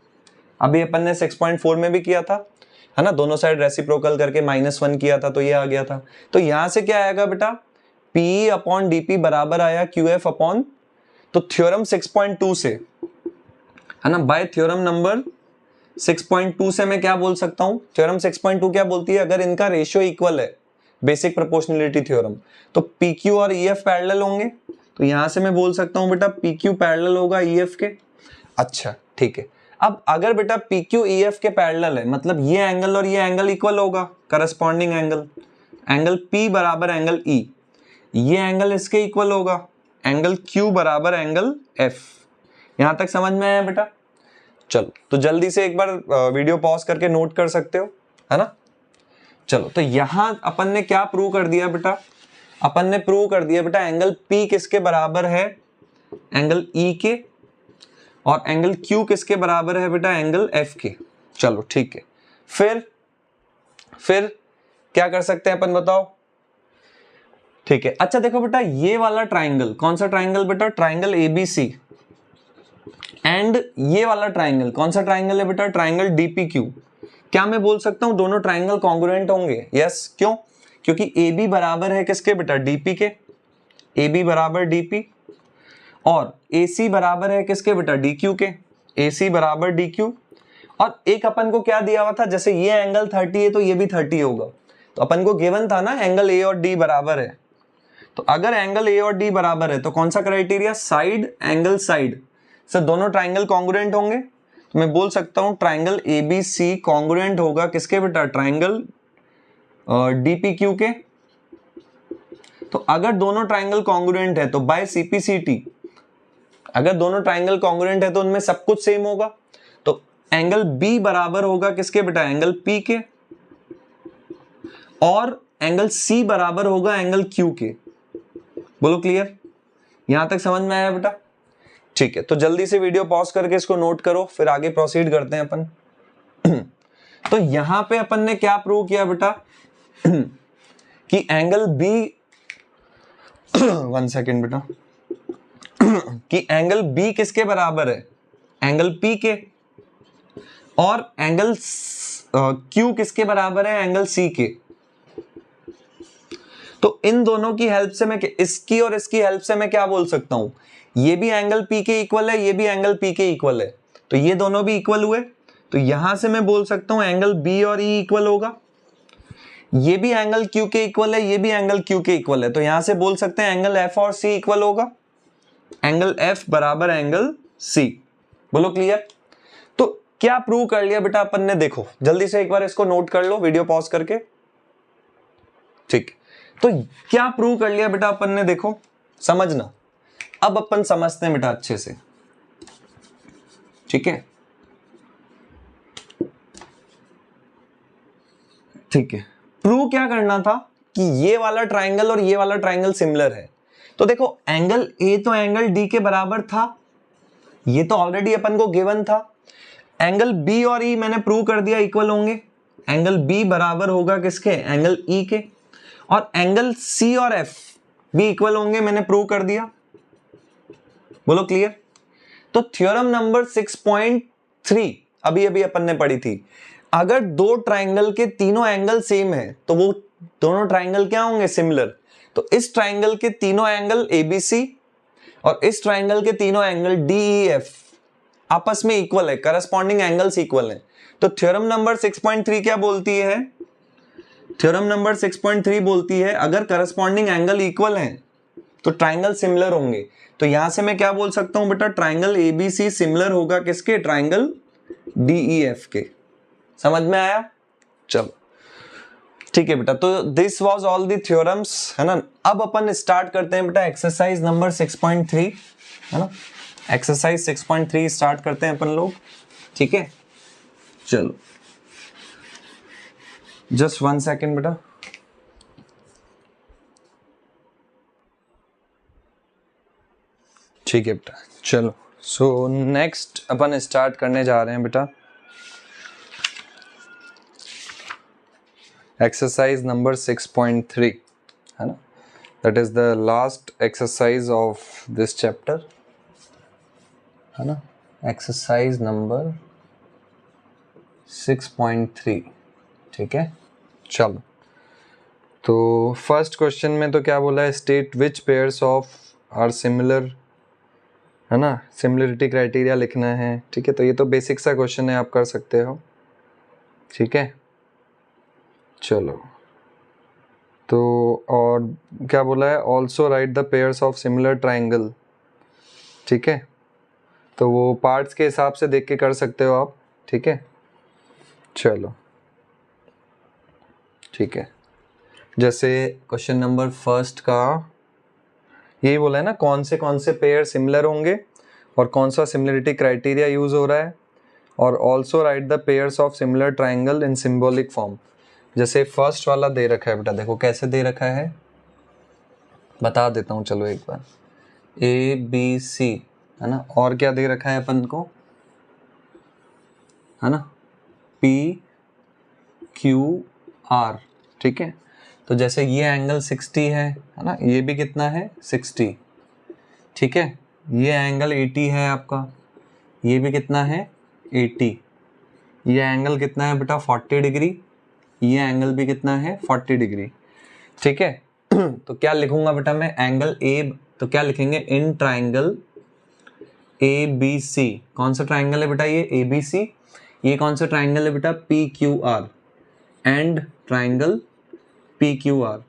अभी अपन ने 6.4 में भी किया था, है ना, दोनों साइड रेसिप्रोकल करके -1 किया था, तो ये आ गया था। तो यहां से क्या आएगा बेटा, पी अपॉन डीपी बराबर आया क्यू एफ अपॉन, तो थ्योरम 6.2 से, है ना, बाय थ्योरम नंबर 6.2 से मैं क्या बोल सकता हूं, थ्योरम 6.2 क्या बोलती है, अगर इनका रेशियो इक्वल है, बेसिक प्रोपोर्शनलिटी थ्योरम, तो पी क्यू और ई एफ पैरेलल होंगे। तो यहां से मैं बोल सकता हूं बेटा पी क्यू पैरेलल होगा ई एफ के। अच्छा ठीक है, अब अगर बेटा पी क्यू ई एफ के पैरेलल है, मतलब ये एंगल और ये एंगल इक्वल होगा, करस्पॉन्डिंग एंगल, एंगल पी बराबर एंगल ई, ये एंगल इसके इक्वल होगा, एंगल Q बराबर एंगल F। यहां तक समझ में आया बेटा। चलो तो जल्दी से एक बार वीडियो पॉज करके नोट कर सकते हो, है ना। चलो तो यहां अपन ने क्या प्रूव कर दिया बेटा, अपन ने प्रूव कर दिया बेटा एंगल P किसके बराबर है, एंगल E के, और एंगल Q किसके बराबर है बेटा, एंगल F के। चलो ठीक है, फिर क्या कर सकते हैं अपन, बताओ। ठीक है, अच्छा देखो बेटा, ये वाला ट्राइंगल, कौन सा ट्राइंगल बेटा, ट्राइंगल एबीसी, एंड ये वाला ट्राइंगल कौन सा ट्राइंगल है बेटा, ट्राइंगल डीपीक्यू। क्या मैं बोल सकता हूं दोनों ट्राइंगल कॉन्ग्रुएंट होंगे, यस, क्यों, क्योंकि ए बी बराबर है किसके बेटा, डीपी के, ए बी बराबर डीपी, और ए सी बराबर है किसके बेटा, डी क्यू के, ए सी बराबर डी क्यू। और एक अपन को क्या दिया हुआ था, जैसे ये एंगल 30 है तो ये भी 30 होगा, तो अपन को गिवन था ना एंगल ए और डी बराबर है, तो अगर एंगल ए और डी बराबर है तो कौन सा क्राइटेरिया, साइड एंगल साइड से दोनों ट्राइंगल कॉन्ग्रुएंट होंगे। तो मैं बोल सकता हूं triangle A B C congruent होगा किसके बेटा, ट्राइंगल डीपीक्यू के। तो अगर दोनों ट्राइंगल कॉन्ग्रुएंट है तो बाय सीपीसीटी, अगर दोनों ट्राइंगल कॉन्ग्रुएंट है तो उनमें सब कुछ सेम होगा, तो एंगल बी बराबर होगा किसके बेटा, एंगल पी के, और एंगल सी बराबर होगा एंगल क्यू के। बोलो क्लियर, यहां तक समझ में आया बेटा। ठीक है, तो जल्दी से वीडियो पॉज करके इसको नोट करो, फिर आगे प्रोसीड करते हैं अपन। तो यहां पे अपन ने क्या प्रूव किया बेटा कि एंगल बी 1 सेकेंड बेटा, कि एंगल बी किसके बराबर है, एंगल पी के, और एंगल क्यू किसके बराबर है, एंगल सी के। तो इन दोनों की हेल्प से मैं, इसकी और इसकी हेल्प से मैं क्या बोल सकता हूं, ये भी एंगल पी के इक्वल है, ये भी एंगल पी के इक्वल है, तो ये दोनों भी इक्वल हुए। तो यहां से मैं बोल सकता हूं एंगल बी और ई इक्वल होगा, ये भी एंगल क्यू के इक्वल है, ये भी एंगल क्यू के इक्वल है, तो यहां से बोल सकते हैं एंगल एफ और सी इक्वल होगा, एंगल एफ बराबर एंगल सी। बोलो क्लियर। तो क्या प्रूव कर लिया बेटा अपन ने, देखो जल्दी से एक बार इसको नोट कर लो वीडियो पॉज करके। ठीक, तो क्या प्रूव कर लिया बेटा अपन ने, देखो समझना, अब अपन समझते हैं बेटा अच्छे से, ठीक है। ठीक है, प्रूव क्या करना था कि ये वाला ट्राइंगल और ये वाला ट्राइंगल सिमिलर है। तो देखो एंगल ए तो एंगल डी के बराबर था, ये तो ऑलरेडी अपन को गिवन था। एंगल बी और ई मैंने प्रूव कर दिया इक्वल होंगे, एंगल बी बराबर होगा किसके, एंगल ई के, और एंगल सी और एफ भी इक्वल होंगे, मैंने प्रूव कर दिया, बोलो क्लियर। तो थ्योरम नंबर 6.3 अभी अभी अपन ने पढ़ी थी, अगर दो ट्राइंगल के तीनों एंगल सेम है तो वो दोनों ट्राइंगल क्या होंगे, सिमिलर। तो इस ट्राइंगल के तीनों एंगल एबीसी और इस ट्राइंगल के तीनों एंगल डीईएफ आपस में इक्वल है, करस्पॉन्डिंग एंगल्स इक्वल है। तो थ्योरम नंबर 6.3 क्या बोलती है, थ्योरम नंबर 6.3 बोलती है अगर करस्पॉन्डिंग एंगल इक्वल हैं तो ट्राइंगल सिमिलर होंगे। तो यहां से मैं क्या बोल सकता हूं बेटा, ट्राइंगल एबीसी सिमिलर होगा किसके, ट्राइंगल डीईएफ के। समझ में आया, चलो ठीक है बेटा। तो this was all the theorems, है ना। अब अपन स्टार्ट करते हैं बेटा एक्सरसाइज नंबर 6.3, है ना। एक्सरसाइज 6.3 स्टार्ट करते हैं अपन लोग, ठीक है। चलो जस्ट 1 सेकेंड बेटा। ठीक है बेटा, चलो सो नेक्स्ट अपन स्टार्ट करने जा रहे हैं बेटा एक्सरसाइज नंबर 6.3, है ना। That is the last exercise of this chapter, है ना। एक्सरसाइज नंबर 6.3, ठीक है। चलो तो फर्स्ट क्वेश्चन में तो क्या बोला है, state which pairs of are similar, है ना। सिमिलरिटी क्राइटेरिया लिखना है, ठीक है। तो ये तो बेसिक सा क्वेश्चन है, आप कर सकते हो, ठीक है। चलो तो और क्या बोला है, also right the pairs of similar triangle, ठीक है। तो वो पार्ट्स के हिसाब से देख के कर सकते हो आप, ठीक है। चलो ठीक है, जैसे क्वेश्चन नंबर फर्स्ट का यही बोला है ना, कौन से पेयर सिमिलर होंगे और कौन सा सिमिलरिटी क्राइटेरिया यूज हो रहा है, और also right the pairs of similar triangle in symbolic form. जैसे फर्स्ट वाला दे रखा है बेटा, देखो कैसे दे रखा है, बता देता हूँ चलो एक बार। ए बी सी, है ना, और क्या दे रखा है अपन को, है ना, पी क्यू आर, ठीक है। तो जैसे ये एंगल 60 है ना, ये भी कितना है 60, ठीक है। ये एंगल 80 है आपका, ये भी कितना है 80। ये एंगल कितना है बेटा 40 डिग्री, ये एंगल भी कितना है 40 डिग्री, ठीक है। तो क्या लिखूंगा बेटा मैं, एंगल ए, तो क्या लिखेंगे, इन ट्राइंगल ए बी सी, कौन सा ट्राइंगल है बेटा ये ए बी सी, ये कौन सा ट्राइंगल है बेटा P Q are, and triangle P Q are.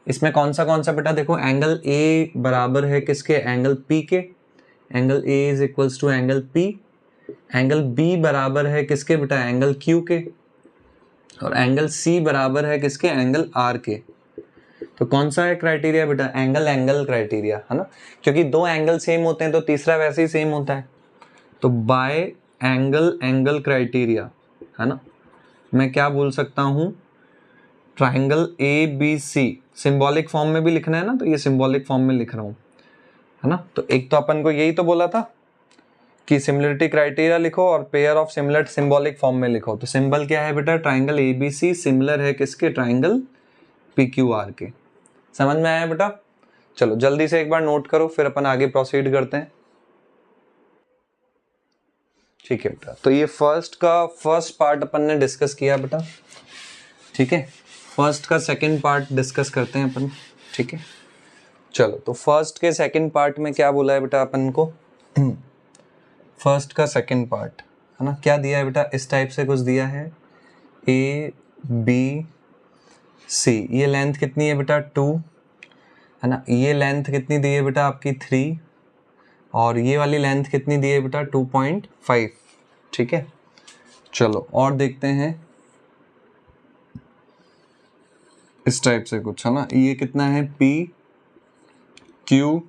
इसमें कौन सा बेटा, देखो एंगल ए बराबर है किसके, एंगल पी के, angle A is equals to angle P. Angle B बराबर है किसके बेटा, एंगल क्यू के, और एंगल सी बराबर है किसके, एंगल आर के। तो कौन सा है क्राइटेरिया बेटा, एंगल क्राइटेरिया, है ना, क्योंकि दो एंगल सेम होते हैं तो तीसरा वैसे ही सेम होता है। तो बाय एंगल क्राइटेरिया, है ना, मैं क्या बोल सकता हूं, triangle A B C, symbolic form में भी लिखना है ना, तो ये सिंबॉलिक फॉर्म में लिख रहा हूं, है ना। तो एक तो अपन को यही तो बोला था कि सिमिलरिटी क्राइटेरिया लिखो और pair of similar symbolic form में लिखो। तो सिंबल क्या है बेटा, triangle A B C similar है किसके, ट्राइंगल पी क्यू आर के। समझ में आया बेटा, चलो जल्दी से एक बार नोट करो, फिर अपन आगे प्रोसीड करते हैं, ठीक है बेटा। तो ये फर्स्ट पार्ट अपन ने डिस्कस किया बेटा, ठीक है। फर्स्ट का सेकंड पार्ट डिस्कस करते हैं अपन, ठीक है। चलो तो फर्स्ट के सेकंड पार्ट में क्या बोला है बेटा अपन को, फर्स्ट का सेकंड पार्ट, है ना, क्या दिया है बेटा, इस टाइप से कुछ दिया है, ए बी सी, ये लेंथ कितनी है बेटा 2, है ना, ये लेंथ कितनी दी है बेटा आपकी 3, और ये वाली लेंथ कितनी दी है बेटा 2.5, ठीक है। चलो और देखते हैं इस टाइप से कुछ, है ना, ये कितना है पी क्यू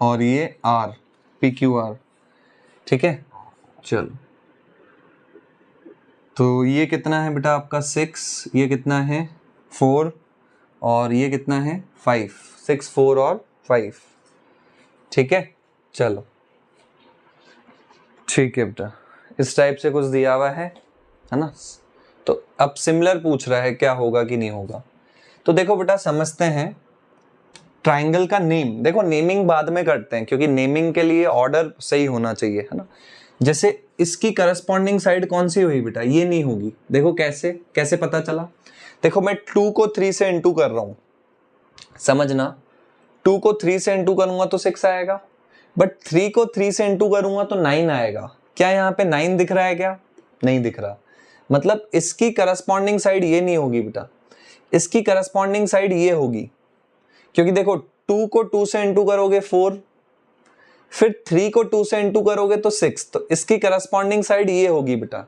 और ये आर, पी क्यू आर, ठीक है। चलो तो ये कितना है बेटा आपका 6, ये कितना है 4, और ये कितना है 5, 6 4 और 5, ठीक है। चलो ठीक है बेटा, इस टाइप से कुछ दिया हुआ है ना। तो अब सिमिलर पूछ रहा है क्या होगा कि नहीं होगा। तो देखो बेटा समझते हैं, ट्राइंगल का नेम, देखो नेमिंग बाद में करते हैं क्योंकि नेमिंग के लिए ऑर्डर सही होना चाहिए, है ना। जैसे इसकी करस्पॉन्डिंग साइड कौन सी हुई बेटा, ये नहीं होगी। देखो कैसे कैसे पता चला, देखो मैं 2 को 3 से इंटू कर रहा हूं, समझना। 2 को 3 से इंटू करूंगा तो 6 आएगा, बट 3 को 3 से इंटू करूंगा तो 9 आएगा। क्या यहाँ पे 9 दिख रहा है क्या, नहीं दिख रहा। मतलब इसकी करस्पॉन्डिंग साइड ये नहीं होगी बेटा, इसकी करस्पॉन्डिंग साइड ये होगी, क्योंकि देखो 2 को 2 से इंटू करोगे 4, फिर 3 को 2 से इंटू करोगे तो 6, तो इसकी करस्पॉन्डिंग साइड ये होगी बेटा,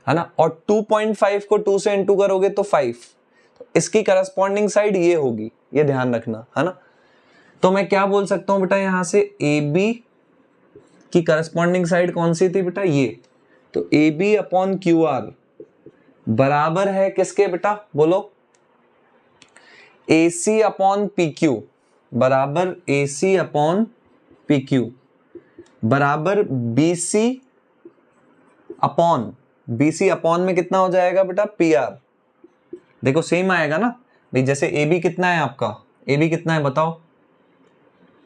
है ना। और 2.5 को 2 से इंटू करोगे तो 5, तो इसकी करस्पॉन्डिंग साइड ये होगी, ये ध्यान रखना, है ना। तो मैं क्या बोल सकता हूं बेटा, यहां से ए बी की करस्पॉन्डिंग साइड कौन सी थी बेटा, ये। तो A B upon Q R बराबर है किसके बेटा, बोलो, A C upon P Q, बराबर A C upon P Q, बराबर B C upon, B C upon में कितना हो जाएगा बेटा, पी आर। देखो सेम आएगा ना भाई, जैसे ए बी कितना है आपका, ए बी कितना है बताओ,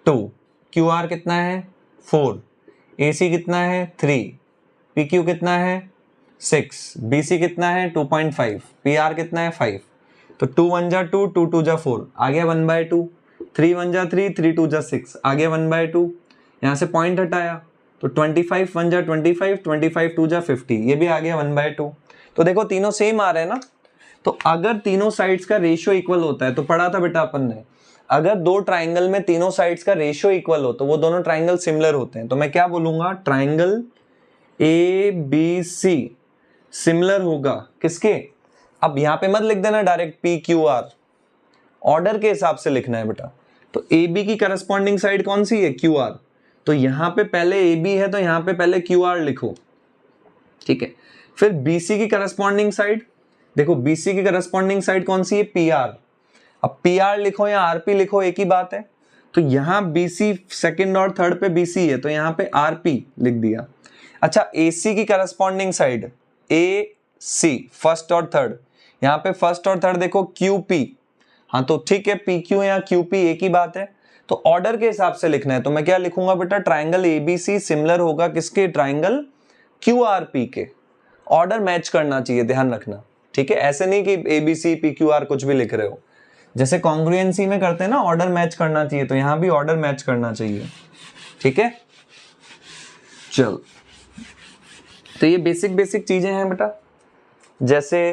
2, क्यू आर कितना है 4, ए सी कितना है 3, पी क्यू कितना है 6, बी सी कितना है 2.5, पी आर कितना है 5। तो 2 1 जा 2, 2 2 जा 4, आ गया 1/2, 3 1 जा 3, 3 2 जा 6, आ गया 1/2। यहाँ से पॉइंट हटाया तो 25 1 जा 25, 25 2 जा 50, ये भी आ गया 1/2। तो देखो तीनों सेम आ रहे हैं ना। तो अगर तीनों साइड्स का रेशियो इक्वल होता है, तो पढ़ा था बेटा अपन ने, अगर दो ट्राइंगल में तीनों साइड्स का रेशियो इक्वल हो तो वो दोनों ट्राइंगल सिमिलर होते हैं। तो मैं क्या बोलूंगा, triangle A B C similar होगा किसके, अब यहां पे मत लिख देना direct P Q R, order के हिसाब से लिखना है बेटा। तो ए बी की करस्पॉन्डिंग साइड कौन सी है, क्यू आर, तो यहां पे पहले ए बी है तो यहां पे पहले क्यू आर लिखो, ठीक है। फिर बीसी की करस्पॉन्डिंग साइड, देखो बीसी की करस्पॉन्डिंग साइड कौन सी है, पी आर। अब पी आर लिखो या आरपी लिखो एक ही बात है। तो यहां बीसी सेकंड और थर्ड पे बीसी है तो यहां पे आरपी लिख दिया। अच्छा एसी की करस्पॉन्डिंग साइड, ए सी फर्स्ट और थर्ड, यहाँ पे फर्स्ट और थर्ड देखो क्यूपी, हाँ तो ठीक है पी क्यू या क्यूपी एक ही बात है। तो ऑर्डर के हिसाब से लिखना है, तो मैं क्या लिखूंगा बेटा, ट्राइंगल एबीसी सिमिलर होगा किसके, ट्राइंगल क्यूआरपी के। ऑर्डर मैच करना चाहिए, ध्यान रखना, ठीक है। ऐसे नहीं कि एबीसी पी क्यू आर कुछ भी लिख रहे हो, जैसे कॉन्ग्रुएंसी में करते हैं ना, ऑर्डर मैच करना चाहिए, तो यहां भी ऑर्डर मैच करना चाहिए, ठीक है। चल तो ये बेसिक चीजें हैं बेटा, जैसे